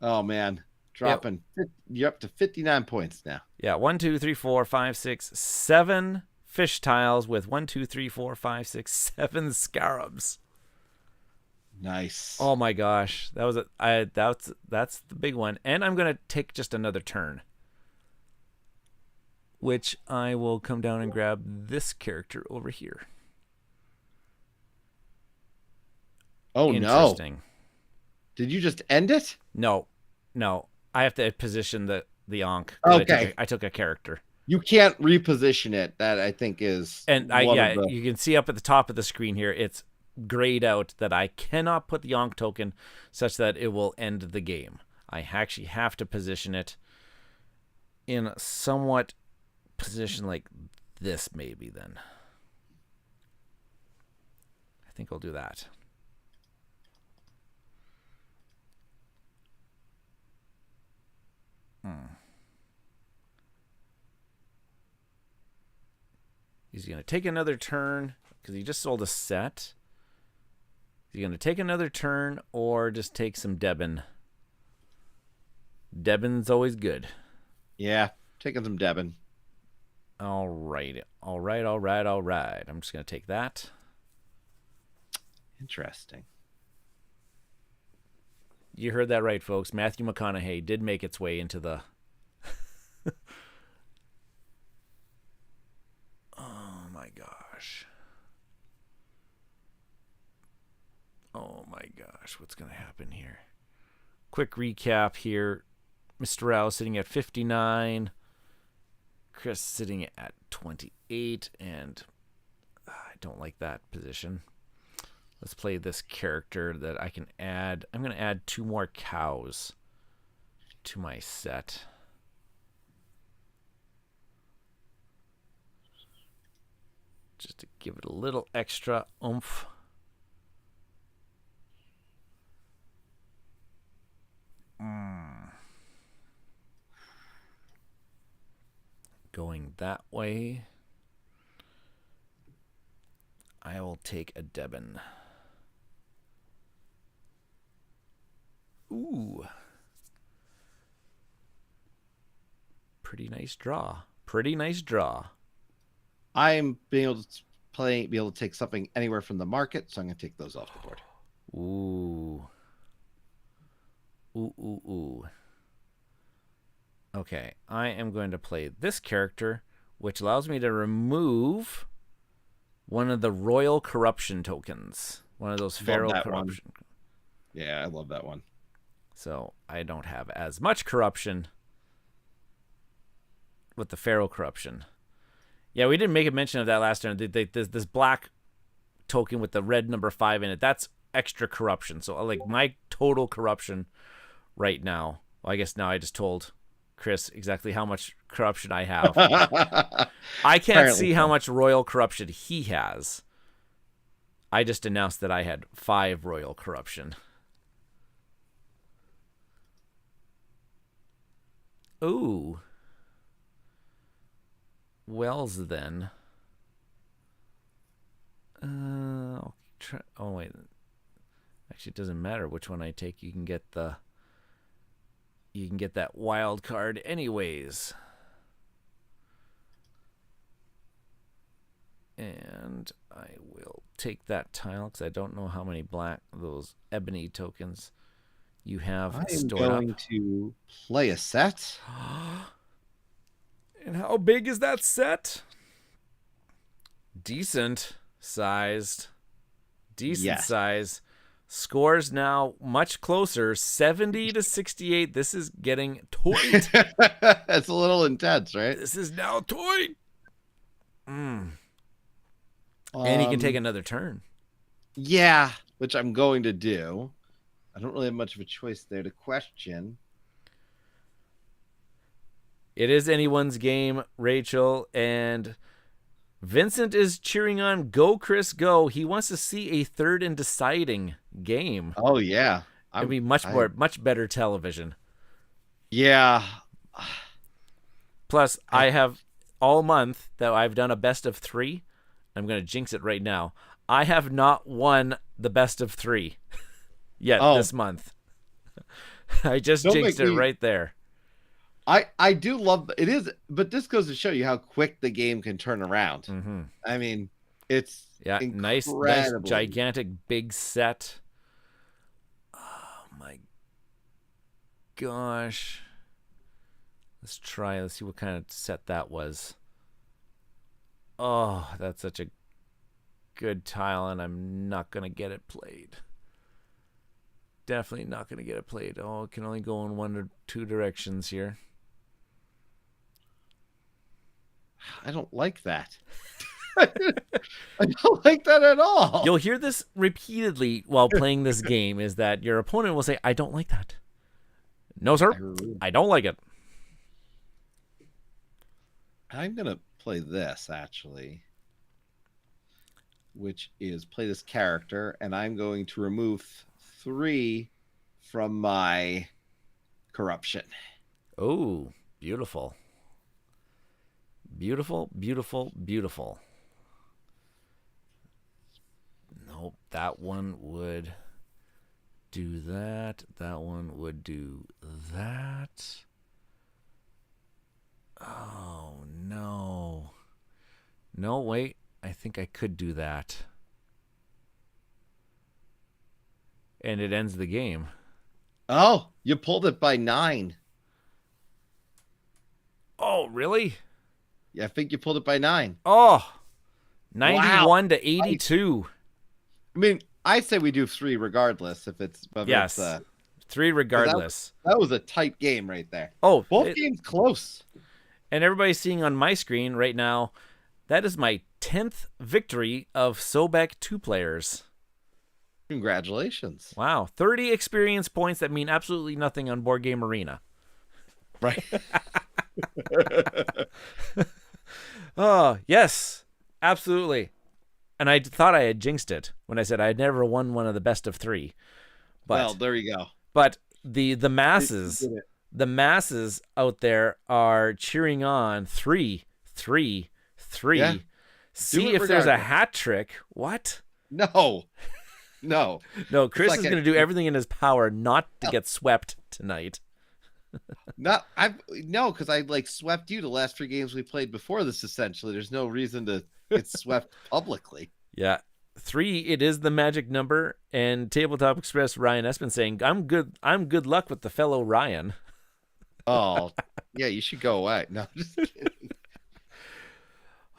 Oh man, dropping. Yep. You're up to 59 points now. Yeah, 1, 2, 3, 4, 5, 6, 7 fish tiles with 1, 2, 3, 4, 5, 6, 7 scarabs. Nice. Oh my gosh, that's the big one, and I'm gonna take just another turn, which I will come down and grab this character over here. Oh, no. Did you just end it? No. I have to position the Ankh. Okay. I took a character. You can't reposition it. That I think is. And you can see up at the top of the screen here, it's grayed out that I cannot put the Ankh token such that it will end the game. I actually have to position it in somewhat position like this maybe then. I think I'll do that. He's going to take another turn because he just sold a set. Is he going to take another turn or just take some Debin? Debin's always good. Yeah, taking some Debin. All right. I'm just going to take that. Interesting. You heard that right, folks. Matthew McConaughey did make its way into the... Oh, my gosh. Oh, my gosh. What's going to happen here? Quick recap here. Mr. Rau sitting at 59. Chris sitting at 28. And I don't like that position. Let's play this character that I can add. I'm going to add 2 more cows to my set. Just to give it a little extra oomph. Going that way. I will take a Debin. Ooh. Pretty nice draw. I'm being able to take something anywhere from the market, so I'm going to take those off the board. Ooh. Okay, I am going to play this character, which allows me to remove one of the Royal Corruption tokens. One of those Pharaoh Corruption. Yeah, I love that one. So I don't have as much corruption with the Pharaoh Corruption. Yeah, we didn't make a mention of that last time. This black token with the red number 5 in it, that's extra corruption. So like my total corruption right now, well, I guess now I just told Chris exactly how much corruption I have. I can't see how much royal corruption he has. I just announced that I had 5 royal corruption. Ooh. Wells then. I'll try. Oh wait. Actually, it doesn't matter which one I take. You can get that wild card anyways. And I will take that tile because I don't know how many those ebony tokens you have stored up. I'm going to play a set. And how big is that set? Decent sized. Size. Scores now much closer, 70 to 68. This is getting toit. That's a little intense, right? This is now toit. And he can take another turn. Yeah, which I'm going to do. I don't really have much of a choice there to question. It is anyone's game, Rachel, and Vincent is cheering on Go Chris Go. He wants to see a third and deciding game. Oh yeah. It'd be much better television. Yeah. Plus, I have all month that I've done a best of 3. I'm going to jinx it right now. I have not won the best of 3 yet this month. I just jinxed it right there. I do love it is, but this goes to show you how quick the game can turn around. Mm-hmm. I mean, it's nice gigantic big set. Oh my gosh. Let's see what kind of set that was. Oh, that's such a good tile, and I'm not gonna get it played. Definitely not gonna get it played. Oh, it can only go in 1 or 2 directions here. I don't like that. I don't like that at all. You'll hear this repeatedly while playing this game, is that your opponent will say, I don't like that. No, sir. I don't like it. I'm gonna play this actually, which is play this character, and I'm going to remove 3 from my corruption. Oh, beautiful. Beautiful, beautiful, beautiful. Nope, that one would do that. That one would do that. Oh, no. No, wait. I think I could do that. And it ends the game. Oh, you pulled it by 9. Oh, really? Yeah, I think you pulled it by 9. Oh, 91 wow. to 82. I mean, I say we do 3 regardless if it's yes. 3 regardless. That was a tight game right there. Oh, both games close. And everybody's seeing on my screen right now, that is my 10th victory of Sobek 2 players. Congratulations. Wow. 30 experience points that mean absolutely nothing on Board Game Arena. Right. Oh, yes. Absolutely. And I thought I had jinxed it when I said I had never won one of the best of 3. But, well, there you go. But the masses, the masses out there are cheering on 3, 3, 3. Yeah. See if there's a hat trick. What? No. Chris is going to do everything in his power not to get swept tonight. No, because I swept you the last 3 games we played before this. Essentially, there's no reason to get swept publicly. Yeah, 3. It is the magic number. And Tabletop Express Ryan Espen saying, "I'm good luck with the fellow Ryan." Oh, yeah, you should go away. No, just kidding.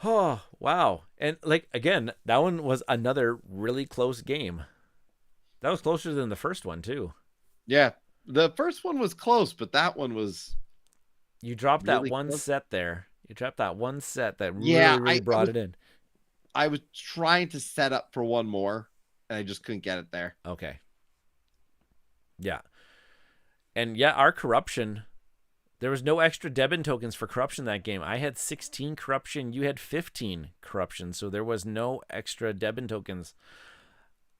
Oh, wow. And again, that one was another really close game. That was closer than the first one too. Yeah. The first one was close, but that one was. You dropped really that one close. Set there. You dropped that one set that really brought it in. I was trying to set up for one more, and I just couldn't get it there. Okay. Yeah. And yeah, our corruption, there was no extra Debin tokens for corruption that game. I had 16 corruption. You had 15 corruption. So there was no extra Debin tokens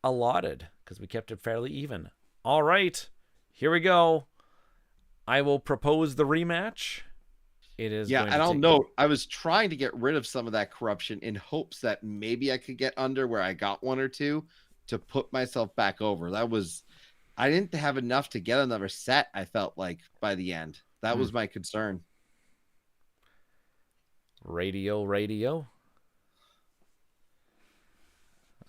allotted because we kept it fairly even. All right. Here we go. I will propose the rematch. It is. Yeah, and I'll note I was trying to get rid of some of that corruption in hopes that maybe I could get under where I got 1 or 2 to put myself back over. I didn't have enough to get another set, I felt like, by the end. That was my concern. Radio.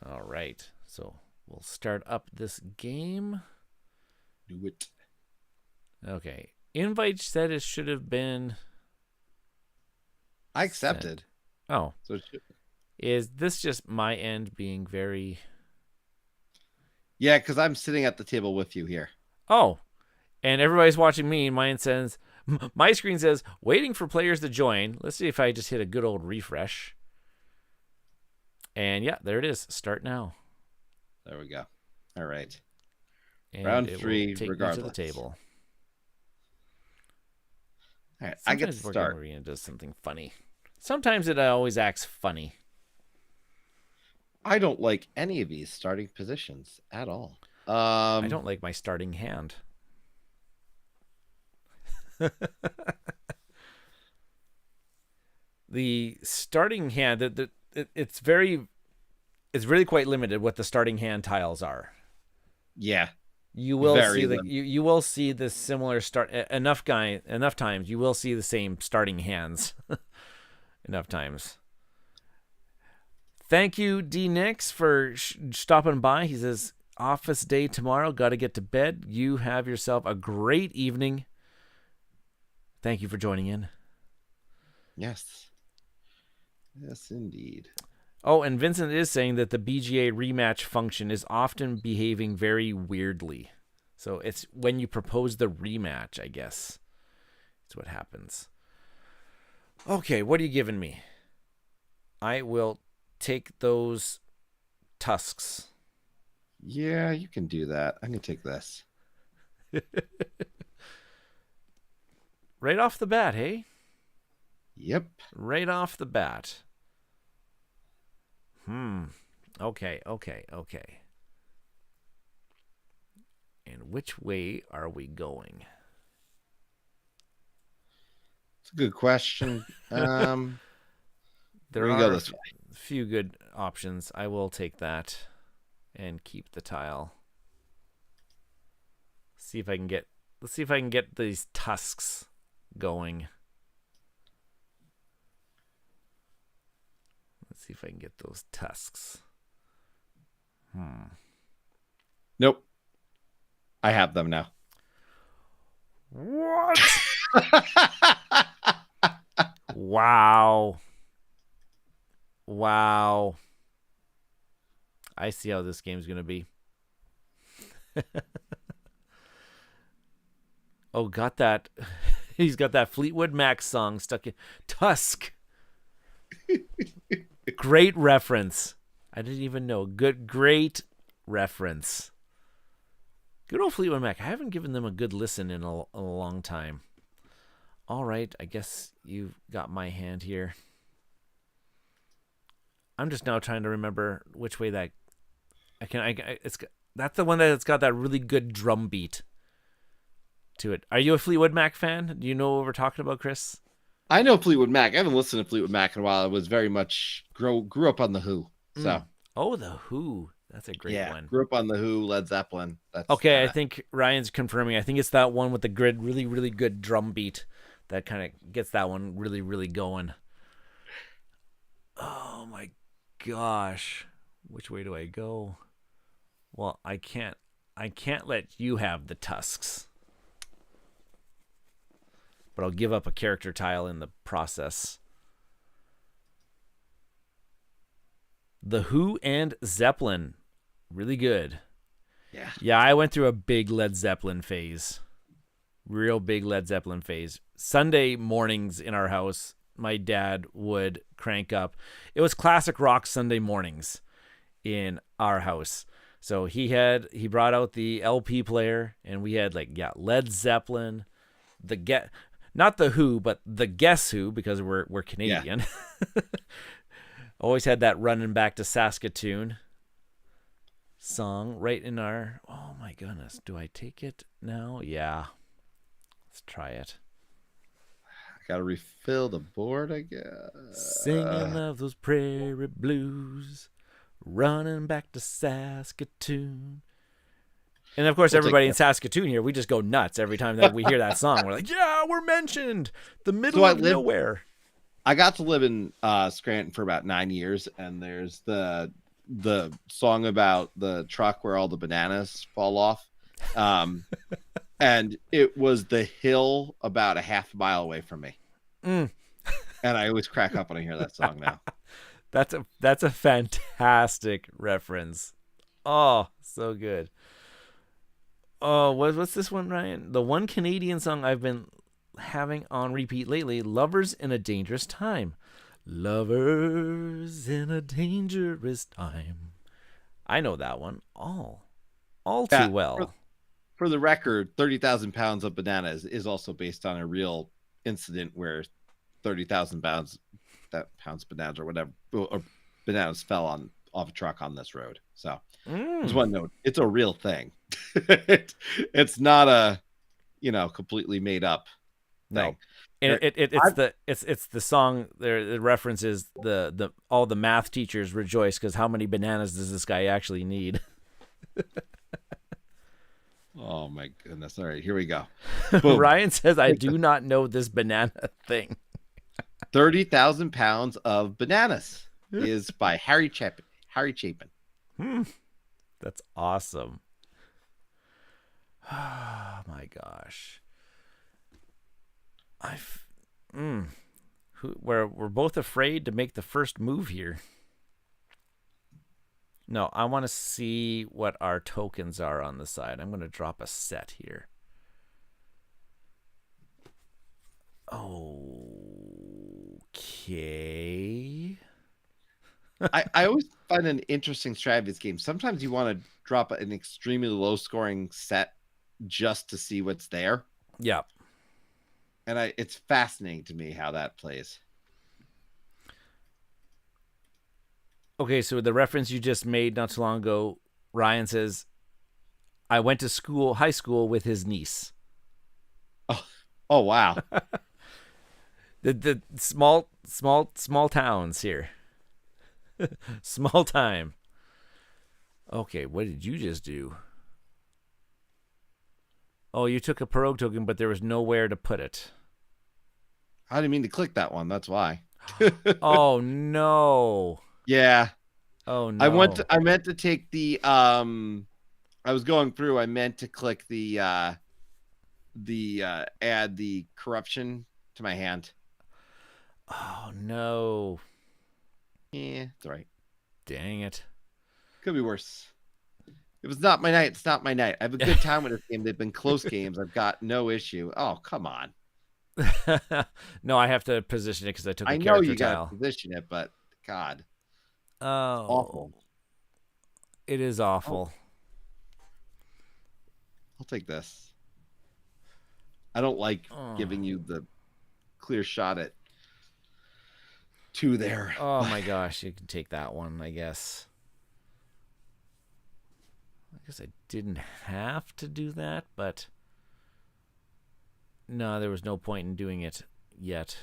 All right. So we'll start up this game. Do it. Okay. Invite said it should have been. I accepted. Sent. Oh. So is this just my end being very. Yeah, because I'm sitting at the table with you here. Oh. And everybody's watching me. Mine says, my screen says, waiting for players to join. Let's see if I just hit a good old refresh. And yeah, there it is. Start now. There we go. All right. And round 3, take regardless. Me to the table. All right, I get to start. Marina does something funny. Sometimes it always acts funny. I don't like any of these starting positions at all. I don't like my starting hand. The starting hand, it's really quite limited what the starting hand tiles are. Yeah. You will see you will see the similar start enough times. You will see the same starting hands enough times. Thank you, D Nix, for stopping by. He says office day tomorrow. Got to get to bed. You have yourself a great evening. Thank you for joining in. Yes, indeed. Oh, and Vincent is saying that the BGA rematch function is often behaving very weirdly. So it's when you propose the rematch, I guess. It's what happens. Okay, what are you giving me? I will take those tusks. Yeah, you can do that. I'm going to take this. Right off the bat, hey? Yep. Right off the bat. Okay. And which way are we going? It's a good question. There are a few good options. I will take that and keep the tile. Let's see if I can get these tusks going. Let's see if I can get those tusks. Nope. I have them now. What? Wow. I see how this game's going to be. Oh, got that. He's got that Fleetwood Mac song stuck in. Tusk. Great reference. I didn't even know. Great reference. Good old Fleetwood Mac. I haven't given them a good listen in a long time. All right, I guess you've got my hand here. I'm just now trying to remember which way that that's the one that's got that really good drum beat to it. Are you a Fleetwood Mac fan? Do you know what we're talking about, Chris? I know Fleetwood Mac. I haven't listened to Fleetwood Mac in a while. I was very much grew up on the Who. So. Oh, the Who. That's a great one. Grew up on the Who, Led Zeppelin. That's okay. I think Ryan's confirming. I think it's that one with the really, really good drum beat that kind of gets that one really, really going. Oh my gosh, which way do I go? Well, I can't let you have the tusks, but I'll give up a character tile in the process. The Who and Zeppelin. Really good. Yeah, I went through a big Led Zeppelin phase. Real big Led Zeppelin phase. Sunday mornings in our house, my dad would crank up. It was classic rock Sunday mornings in our house. So he brought out the LP player, and we had Led Zeppelin, not the Who, but the Guess Who, because we're Canadian. Yeah. Always had that running back to Saskatoon song right in our. Oh my goodness, do I take it now? Yeah, let's try it. Gotta refill the board, I guess. Singing of those prairie blues, running back to Saskatoon. And of course, everybody in Saskatoon here, we just go nuts every time that we hear that song. We're like, yeah, we're mentioned. The middle of nowhere. I got to live in Scranton for about 9 years, and there's the song about the truck where all the bananas fall off. And it was the hill about a half mile away from me. And I always crack up when I hear that song now. That's a fantastic reference. Oh, so good. Oh, what's this one, Ryan? The one Canadian song I've been having on repeat lately, Lovers in a Dangerous Time. Lovers in a dangerous time. I know that one all too well. For the record, 30,000 pounds of bananas is also based on a real incident where 30,000 pounds bananas or whatever, or bananas fell off a truck on this road. So just one note, it's a real thing. It's not a completely made up thing. And it's the song there. The reference is the all the math teachers rejoice because how many bananas does this guy actually need? Oh my goodness! All right, here we go. Ryan says, "I do not know this banana thing." 30,000 pounds of bananas is by Harry Chapin. That's awesome. Oh my gosh. We're both afraid to make the first move here. No, I want to see what our tokens are on the side. I'm going to drop a set here. Okay. I always find an interesting strategy of this game. Sometimes you want to drop an extremely low scoring set just to see what's there. Yeah. And it's fascinating to me how that plays. Okay, so the reference you just made not too long ago, Ryan says, I went to high school with his niece. Oh wow. The small towns here. Small time. Okay, what did you just do? Oh, you took a Pirog token, but there was nowhere to put it. I didn't mean to click that one. That's why. Oh no. Yeah. Oh no. I meant to take the I was going through. I meant to click the add the corruption to my hand. Oh no. Yeah, it's all right. Dang it. Could be worse. If it's not my night, it's not my night. I have a good time with this game. They've been close games. I've got no issue. Oh, come on. No, I have to position it because I took a I know character you tile. got to position it, but God. Oh. Awful. It is awful. I'll take this. I don't like giving you the clear shot at 2 there. Oh my gosh, you can take that one, I guess. I guess I didn't have to do that, but no, there was no point in doing it yet.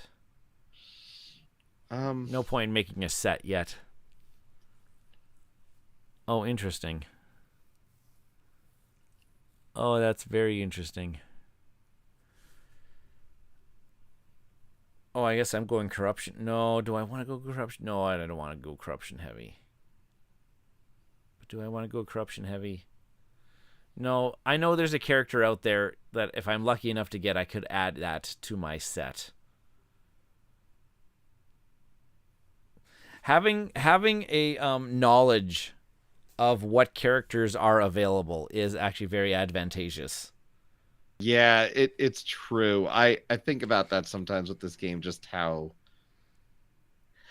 No point in making a set yet. Oh, interesting. Oh, that's very interesting. Oh, I guess I'm going corruption. No, do I want to go corruption? No, I don't want to go corruption heavy. But do I want to go corruption heavy? No, I know there's a character out there that if I'm lucky enough to get, I could add that to my set. Having a knowledge of what characters are available is actually very advantageous. Yeah, it's true. I think about that sometimes with this game, just how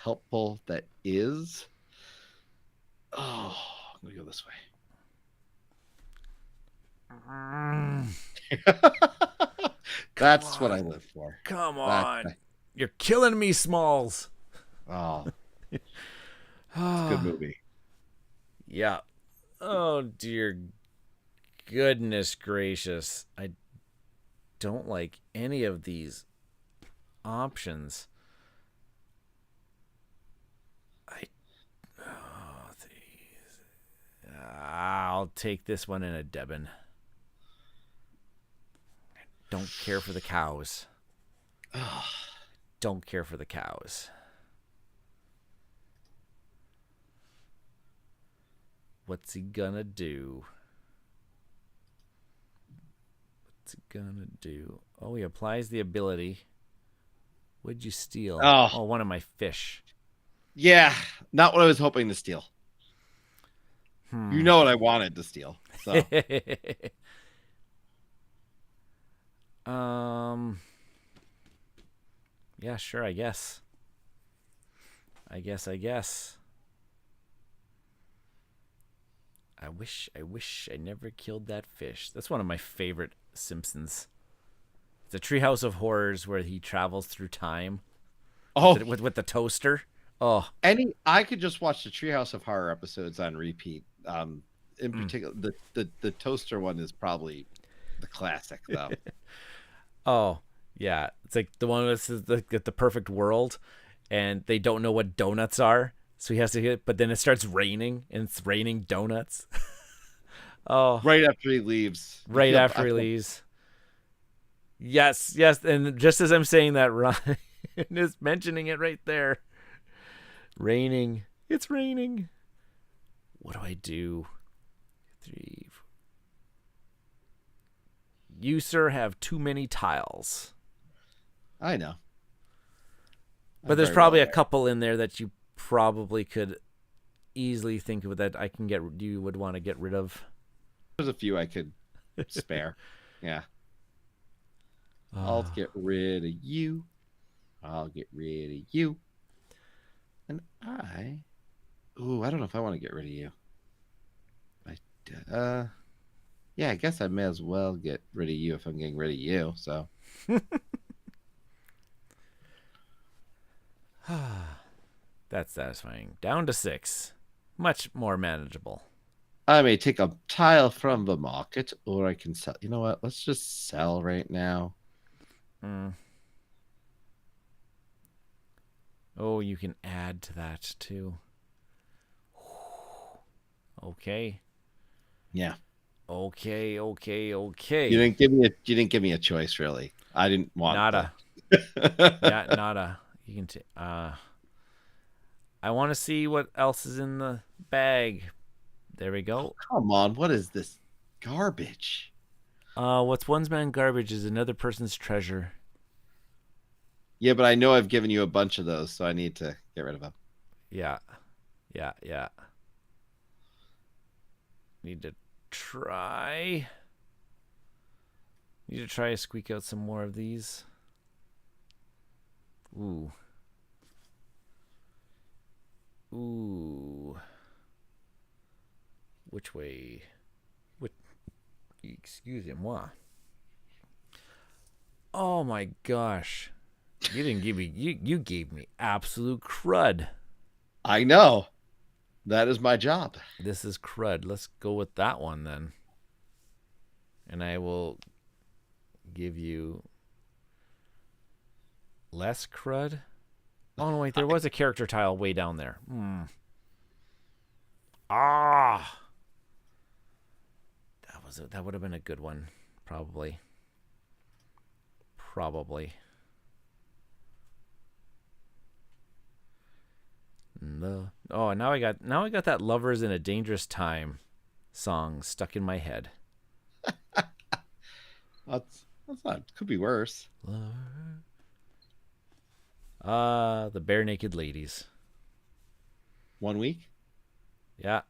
helpful that is. Oh, I'm gonna go this way. That's what I live for. Come on. You're killing me, Smalls. Oh. It's a good movie. Yeah. Oh, dear goodness gracious. I don't like any of these options. I'll take this one in a Debin. Don't care for the cows. Don't care for the cows. What's he gonna do? What's he gonna do? Oh, he applies the ability. What'd you steal? Oh, one of my fish. Yeah, not what I was hoping to steal. You know what I wanted to steal. So. Yeah, sure, I guess. I guess. I wish I never killed that fish. That's one of my favorite Simpsons. It's a Treehouse of Horrors where he travels through time. Oh, with the toaster. Oh, I could just watch the Treehouse of Horror episodes on repeat. In particular, the toaster one is probably the classic, though. Oh, yeah. It's like the one that's the perfect world, and they don't know what donuts are, so he has to hit. But then it starts raining, and it's raining donuts. Oh, right after he leaves. Right after he leaves. Yes, and just as I'm saying that, Ryan is mentioning it right there. Raining. It's raining. What do I do? 3, 4. You, sir, have too many tiles. I know. But there's probably a couple in there that you probably could easily think of that you would want to get rid of. There's a few I could spare. Yeah. I'll get rid of you. I'll get rid of you. And I don't know if I want to get rid of you. Yeah, I guess I may as well get rid of you if I'm getting rid of you, so. That's satisfying. Down to 6. Much more manageable. I may take a tile from the market, or I can sell. You know what? Let's just sell right now. Oh, you can add to that too. Okay. Yeah. Okay. You didn't give me a choice, really. I didn't want nada. Yeah, nada. You can take. I want to see what else is in the bag. There we go. Oh, come on, what is this garbage? What's one's man garbage is another person's treasure. Yeah, but I know I've given you a bunch of those, so I need to get rid of them. Yeah. Need to try to squeak out some more of these. Ooh. Which way? Excusez-moi. Oh my gosh. You didn't give me you gave me absolute crud. I know. That is my job. This is crud. Let's go with that one then. And I will give you less crud. Oh no, wait, there was a character tile way down there. That would have been a good one, probably. No. Oh, now I got that "Lovers in a Dangerous Time" song stuck in my head. That's not. Could be worse. The Bare Naked Ladies. 1 week. Yeah.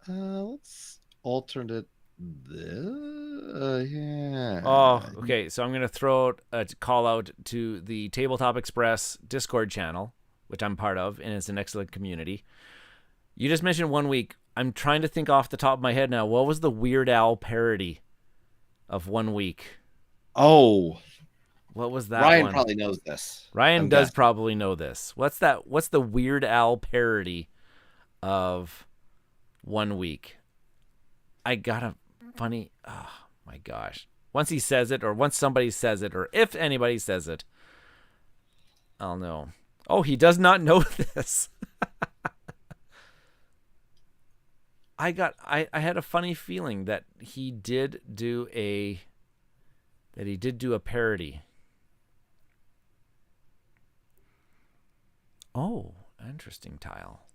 Let's alternate this. Yeah. Oh, okay. So I'm gonna throw out a call out to the Tabletop Express Discord channel, which I'm part of, and it's an excellent community. You just mentioned 1 week. I'm trying to think off the top of my head now. What was the Weird Al parody of 1 week? Oh, what was that? Ryan one? Probably knows this. Ryan does probably know this. What's that? What's the Weird Al parody of 1 week? I got a funny. Oh my gosh! Once he says it, or once somebody says it, or if anybody says it, I'll know. Oh, he does not know this. I had a funny feeling that he did do a parody. Oh, interesting tile.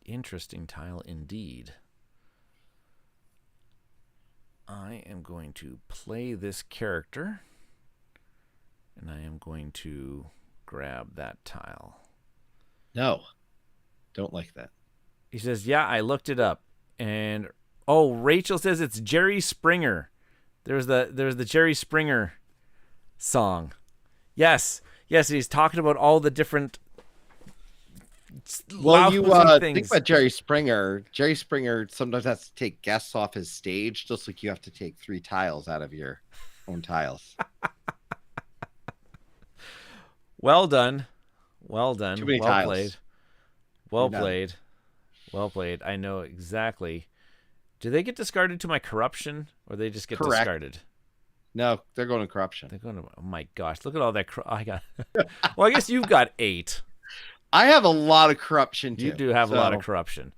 Interesting tile indeed. I am going to play this character, and I am going to grab that tile. No, don't like that. He says, yeah, I looked it up. And, oh, Rachel says it's Jerry Springer. There's the Jerry Springer song. Yes, he's talking about all the different... Well, you think about Jerry Springer. Jerry Springer sometimes has to take guests off his stage, just like you have to take 3 tiles out of your own tiles. Well done. Well done. Too many well tiles. Played. Well played. Well played. I know exactly. Do they get discarded to my corruption, or they just get discarded? No, they're going to corruption. They're going to. Oh my gosh! Look at all that. I got. Well, I guess you've got 8. I have a lot of corruption too. You do have a lot of corruption,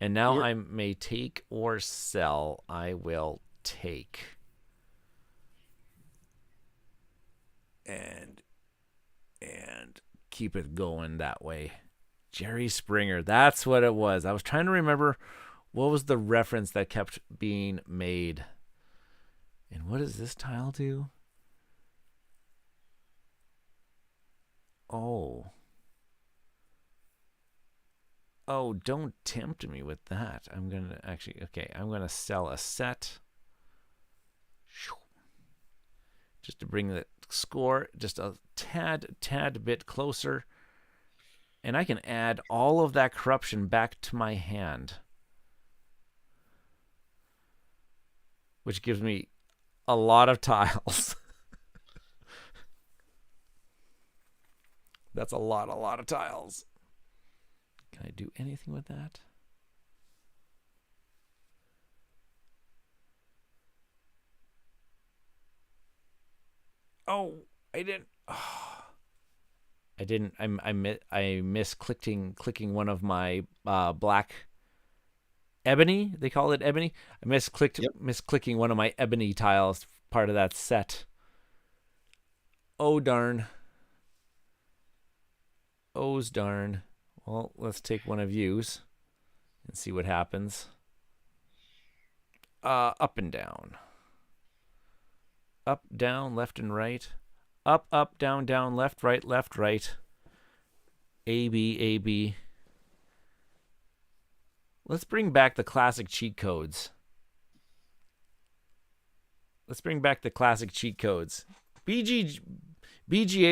and now I may take or sell. I will take. And keep it going that way. Jerry Springer, that's what it was. I was trying to remember what was the reference that kept being made. And what does this tile do? Oh, don't tempt me with that. I'm going to sell a set. Just to bring the score just a tad bit closer. And I can add all of that corruption back to my hand. Which gives me a lot of tiles. That's a lot of tiles. Can I do anything with that? Oh, I didn't. Oh. I didn't. I clicking one of my black ebony. They call it ebony. I misclicking one of my ebony tiles, part of that set. Oh darn. Oh's darn. Well, let's take one of yous and see what happens. Up and down. Up, down, left and right. Up, up, down, down, left, right, left, right. A, B, A, B. Let's bring back the classic cheat codes. BGA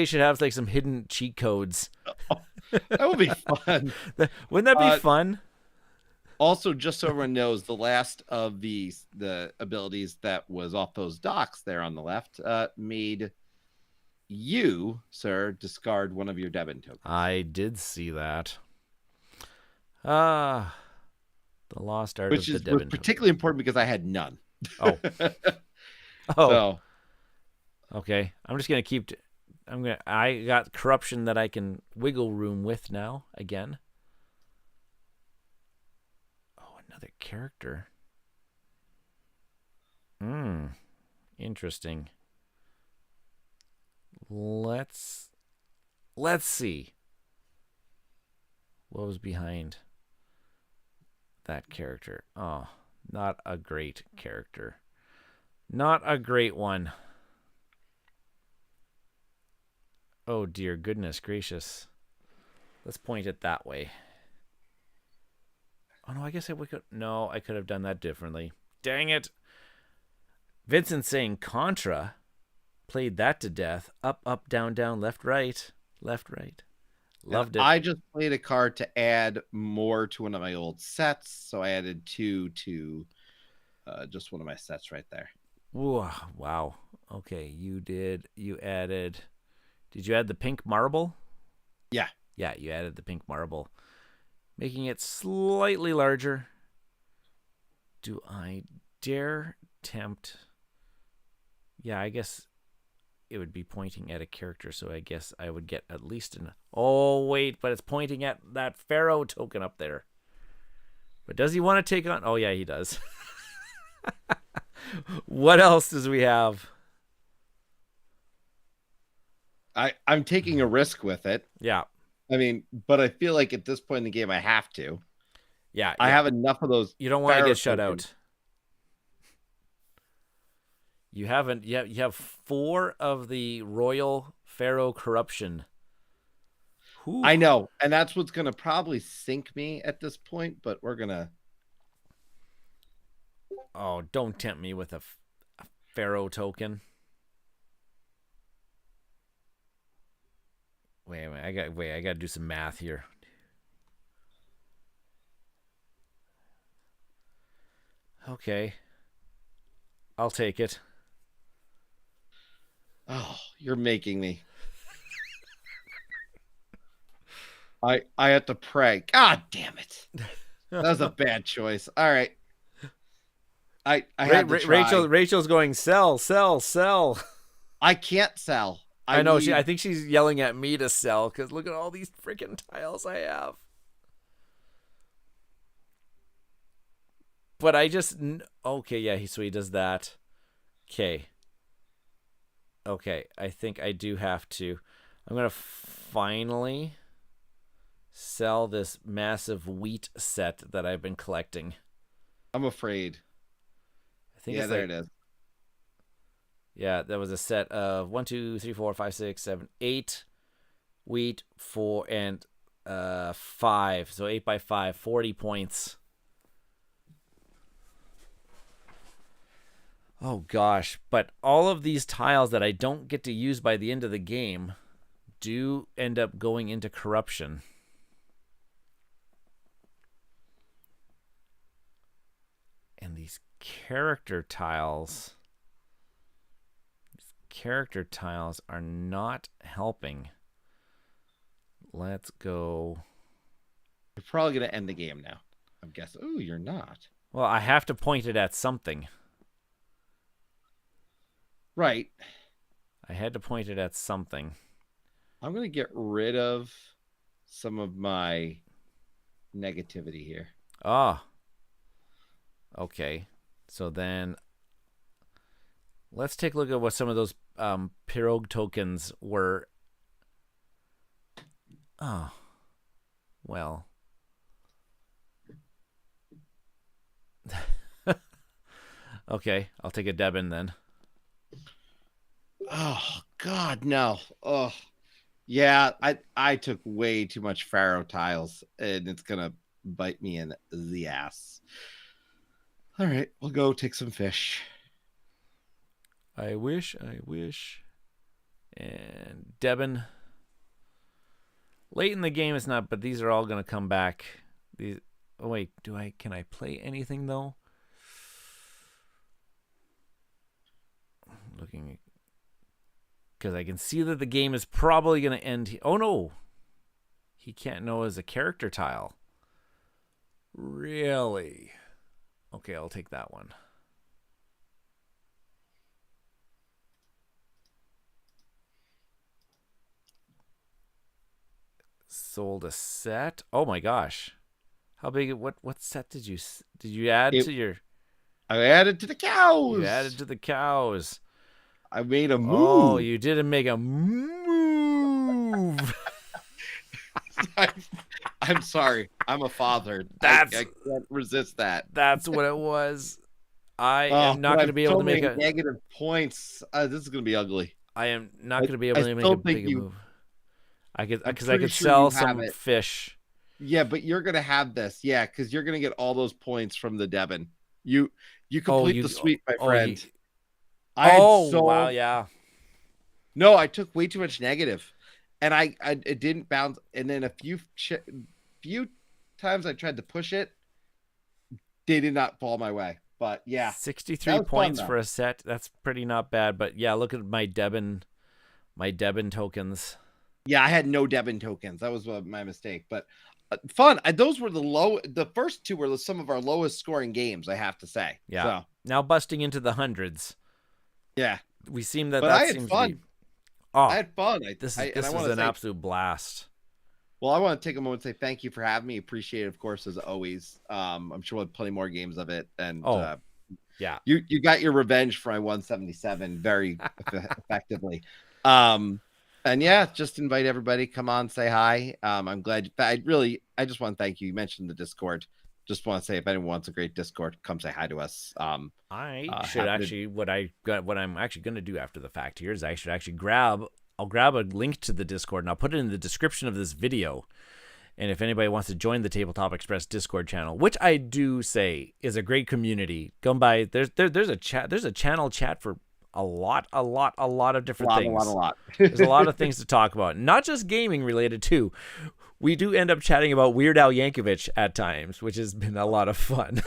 should have like some hidden cheat codes. That would be fun. Wouldn't that be fun? Also, just so everyone knows, the last of the abilities that was off those docks there on the left made you, sir, discard one of your Devon tokens. I did see that. The lost art of the Devon was particularly important because I had none. Oh. So. Okay. I'm just gonna keep. I got corruption that I can wiggle room with now again. Oh, another character. Interesting. Let's see what was behind that character. Oh, not a great character. Not a great one. Oh dear goodness gracious. Let's point it that way. Oh no, I guess I could. No, I could have done that differently. Dang it. Vincent saying Contra. Played that to death. Up, up, down, down, left, right. Left, right. Loved it. I just played a card to add more to one of my old sets. So I added 2 to just one of my sets right there. Ooh, wow. Okay, you added. Did you add the pink marble? Yeah. Yeah, you added the pink marble. Making it slightly larger. Do I dare tempt? Yeah, I guess it would be pointing at a character, so I guess I would get at least an... Oh, wait, but it's pointing at that Pharaoh token up there. But does he want to take on... Oh, yeah, he does. What else does we have? I'm taking a risk with it. Yeah. I mean, but I feel like at this point in the game, I have to. Yeah. I have enough of those. You don't want to get shut out. You haven't yet. You have 4 of the Royal Pharaoh corruption. Ooh. I know, and that's what's going to probably sink me at this point. But we're gonna. Oh, don't tempt me with a Pharaoh token. Wait a minute. I got to do some math here. Okay. I'll take it. Oh, you're making me. I have to pray. God damn it. That was a bad choice. All right. I had to try. Rachel's going sell. I can't sell. I know. I think she's yelling at me to sell because look at all these freaking tiles I have. But I just... Okay, yeah, so he does that. Okay. Okay, I think I do have to... I'm going to finally sell this massive wheat set that I've been collecting. I'm afraid. I think yeah, there it is. Yeah, that was a set of 1, 2, 3, 4, 5, 6, 7, 8 wheat, 4, and 5. So 8 by 5, 40 points. Oh gosh, but all of these tiles that I don't get to use by the end of the game do end up going into corruption. And these character tiles are not helping. Let's go. You're probably going to end the game now. I'm guessing. Oh, you're not. Well, I have to point it at something. Right. I had to point it at something. I'm going to get rid of some of my negativity here. Ah. Okay. So then let's take a look at what some of those Pirogue tokens were. Oh. Well. Okay, I'll take a Debin then. Oh God, no. Oh, yeah. I took way too much Pharaoh tiles, and it's gonna bite me in the ass. All right, we'll go take some fish. I wish. And Debin. Late in the game is not, but these are all gonna come back. These. Oh wait, can I play anything though? Looking, because I can see that the game is probably going to end. Oh no, he can't know as a character tile. Really? Okay, I'll take that one. Sold a set. Oh my gosh, how big? What set did you add to your? I added to the cows. You added to the cows. I made a move. Oh, you didn't make a move. I'm sorry. I'm a father. I can't resist that. That's what it was. I am not going to be able to make a negative points. This is going to be ugly. I am not going to be able to make a big move. I could sell some fish. Yeah, but you're going to have this. Yeah, because you're going to get all those points from the Debin. You complete the sweep, my friend. Wow, yeah. No, I took way too much negative, and it didn't bounce. And then a few times I tried to push it, they did not fall my way. But yeah, 63 points for a set. That's pretty not bad. But yeah, look at my Debin tokens. Yeah, I had no Debin tokens. That was my mistake. But fun. Those were the first two were some of our lowest scoring games, I have to say. Yeah. So. Now busting into the hundreds. Yeah, we seem that. But that I had seems fun. To be... Oh, I had fun. This is an absolute blast. Well, I want to take a moment to say thank you for having me. Appreciate it, of course, as always. I'm sure we'll have plenty more games of it. And yeah, you got your revenge for my 177 very effectively. And yeah, just invite everybody. Come on, say hi. I'm glad. I just want to thank you. You mentioned the Discord. Just want to say, if anyone wants a great Discord, come say hi to us. I should actually what I'm actually going to do after the fact here is I should actually grab a link to the Discord and I'll put it in the description of this video. And if anybody wants to join the Tabletop Express Discord channel, which I do say is a great community, come by. There's a channel chat for a lot of different things. A lot. There's a lot of things to talk about, not just gaming related too. We do end up chatting about Weird Al Yankovic at times, which has been a lot of fun.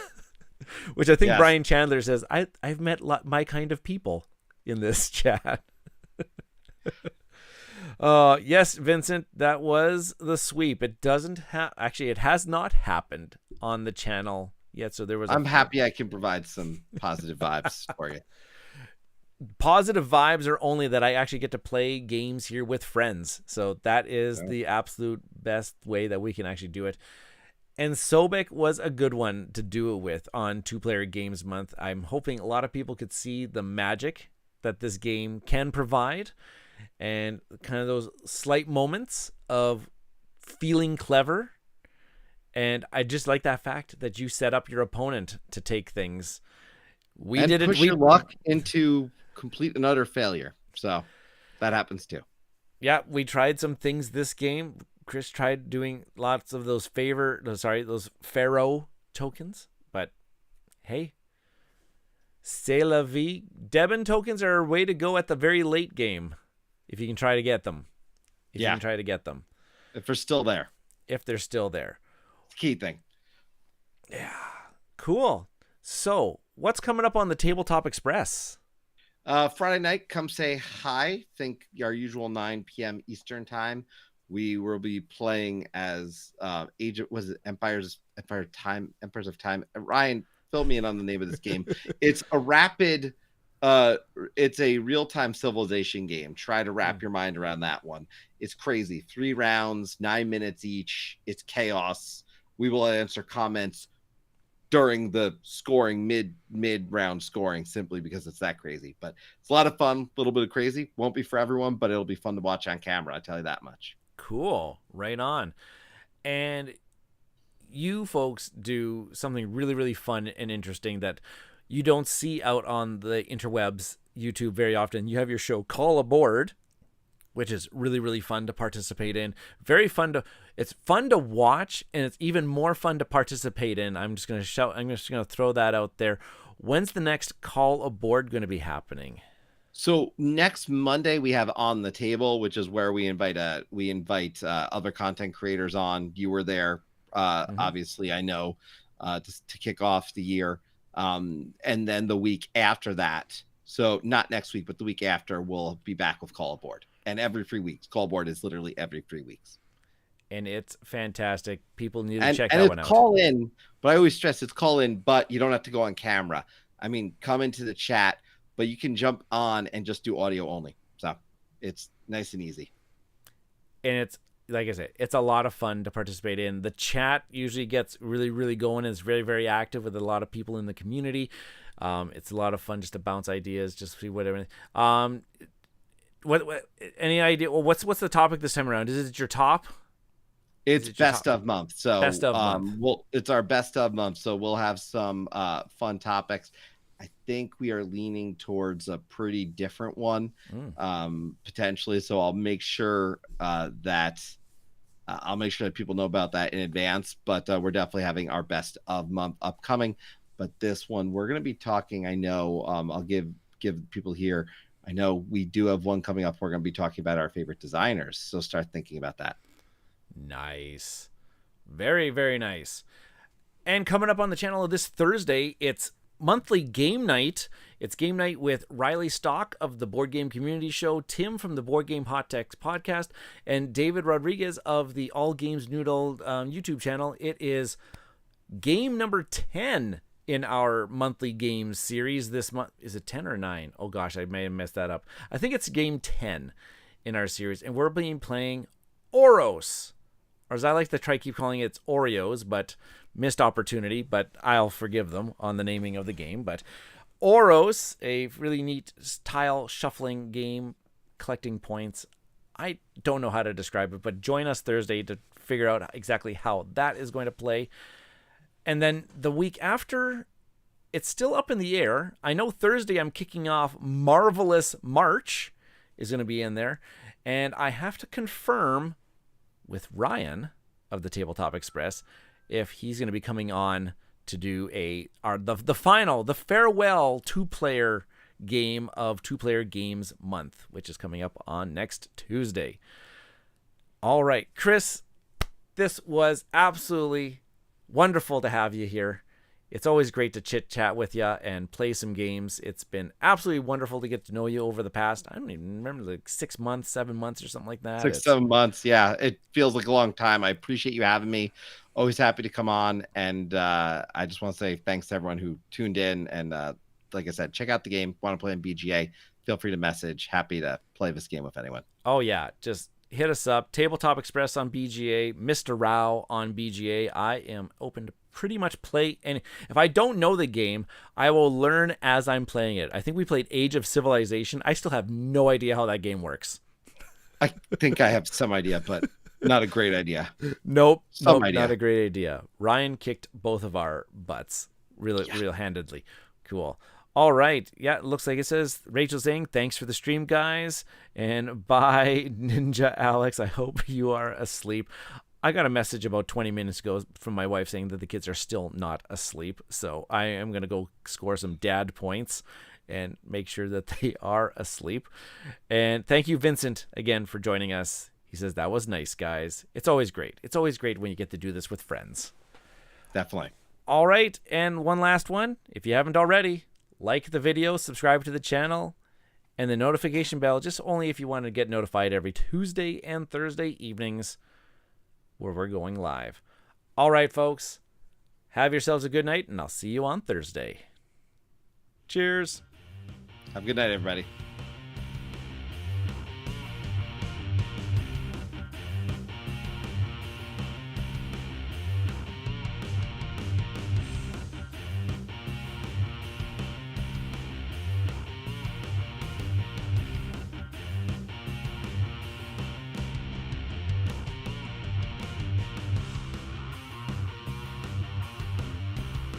Which I think Brian Chandler says, I've met my kind of people in this chat. Yes, Vincent, that was the sweep. It doesn't actually, it has not happened on the channel yet. So there was. I'm happy I can provide some positive vibes for you. Positive vibes are only that I actually get to play games here with friends. So that is the absolute best way that we can actually do it. And Sobek was a good one to do it with on 2-Player Games Month. I'm hoping a lot of people could see the magic that this game can provide and kind of those slight moments of feeling clever. And I just like that fact that you set up your opponent to take things. We did it. Push your luck into complete and utter failure. So that happens too. Yeah, we tried some things this game. Chris tried doing lots of those those Pharaoh tokens, but hey, c'est la vie. Debin tokens are a way to go at the very late game if you can try to get them. If you can try to get them. If they're still there. If they're still there. It's a key thing. Yeah. Cool. So, what's coming up on the Tabletop Express? Friday night, come say hi. Think our usual 9 p.m. Eastern time. We will be playing as Age of, was it Empires of Time. Ryan, fill me in on the name of this game. It's a rapid it's a real-time civilization game. Try to wrap your mind around that one. It's crazy. 3 rounds, 9 minutes each. It's chaos. We will answer comments during the scoring, mid round scoring, simply because it's that crazy. But it's a lot of fun, a little bit of crazy. Won't be for everyone, but it'll be fun to watch on camera, I tell you that much. Cool. Right on. And you folks do something really, really fun and interesting that you don't see out on the interwebs, YouTube, very often. You have your show Call Aboard, which is really, really fun to participate in. Very fun to, it's fun to watch, and it's even more fun to participate in. I'm just going to throw that out there. When's the next Call Aboard going to be happening? So next Monday we have On the Table, which is where we invite other content creators on. You were there, obviously, I know, to kick off the year. And then the week after that, so not next week, but the week after, we'll be back with Call Aboard. And every 3 weeks. Call Aboard is literally every 3 weeks. And it's fantastic. People need to check that one out. Call in, but I always stress it's call in, but you don't have to go on camera. I mean, come into the chat, but you can jump on and just do audio only. So it's nice and easy. And it's, like I said, it's a lot of fun to participate in. The chat usually gets really, really going. It's very, very active with a lot of people in the community. It's a lot of fun just to bounce ideas, just see whatever. What any idea? Well, what's the topic this time around? Is it your top? It's best of month. So best of month. It's our best of month. So we'll have some fun topics. I think we are leaning towards a pretty different one, potentially. So I'll make sure that people know about that in advance. But we're definitely having our best of month upcoming. But this one, we're going to be talking. I know I'll give people here. I know we do have one coming up. We're going to be talking about our favorite designers. So start thinking about that. Nice. Very, very nice. And coming up on the channel this Thursday, it's monthly game night. It's game night with Riley Stock of the Board Game Community Show, Tim from the Board Game Hot Text podcast, and David Rodriguez of the All Games Noodle YouTube channel. It is game number 10 in our monthly games series this month. Is it 10 or 9? Oh gosh, I may have messed that up. I think it's game 10 in our series, and we're playing Oros. Or as I like to try keep calling it, it's Oreos, but missed opportunity, but I'll forgive them on the naming of the game. But Oros, a really neat tile shuffling game, collecting points. I don't know how to describe it, but join us Thursday to figure out exactly how that is going to play. And then the week after, it's still up in the air. I know Thursday I'm kicking off Marvelous March is going to be in there. And I have to confirm with Ryan of the Tabletop Express if he's going to be coming on to do the farewell 2-player game of 2-player games month, which is coming up on next Tuesday. All right, Chris, this was absolutely wonderful to have you here. It's always great to chit chat with you and play some games. It's been absolutely wonderful to get to know you over the past, I don't even remember, like 6 months, 7 months or something like that. 7 months. Yeah. It feels like a long time. I appreciate you having me. Always happy to come on. And I just want to say thanks to everyone who tuned in. And like I said, check out the game. Want to play in BGA? Feel free to message. Happy to play this game with anyone. Oh yeah. Just hit us up. Tabletop Express on BGA, Mista Rau on BGA. I am open to pretty much play, and if I don't know the game, I will learn as I'm playing it. I think we played Age of Civilization. I still have no idea how that game works. I think I have some idea, but not a great idea. Nope, not a great idea. Ryan kicked both of our butts real handedly. Cool. All right. Yeah, it looks like it says Rachel saying, thanks for the stream, guys. And bye, Ninja Alex. I hope you are asleep. I got a message about 20 minutes ago from my wife saying that the kids are still not asleep. So I am going to go score some dad points and make sure that they are asleep. And thank you, Vincent, again for joining us. He says, that was nice, guys. It's always great. It's always great when you get to do this with friends. Definitely. All right. And one last one. If you haven't already, like the video, subscribe to the channel, And the notification bell, just only if you want to get notified every Tuesday and Thursday evenings where we're going live. All right, folks. Have yourselves a good night, and I'll see you on Thursday. Cheers. Have a good night, everybody.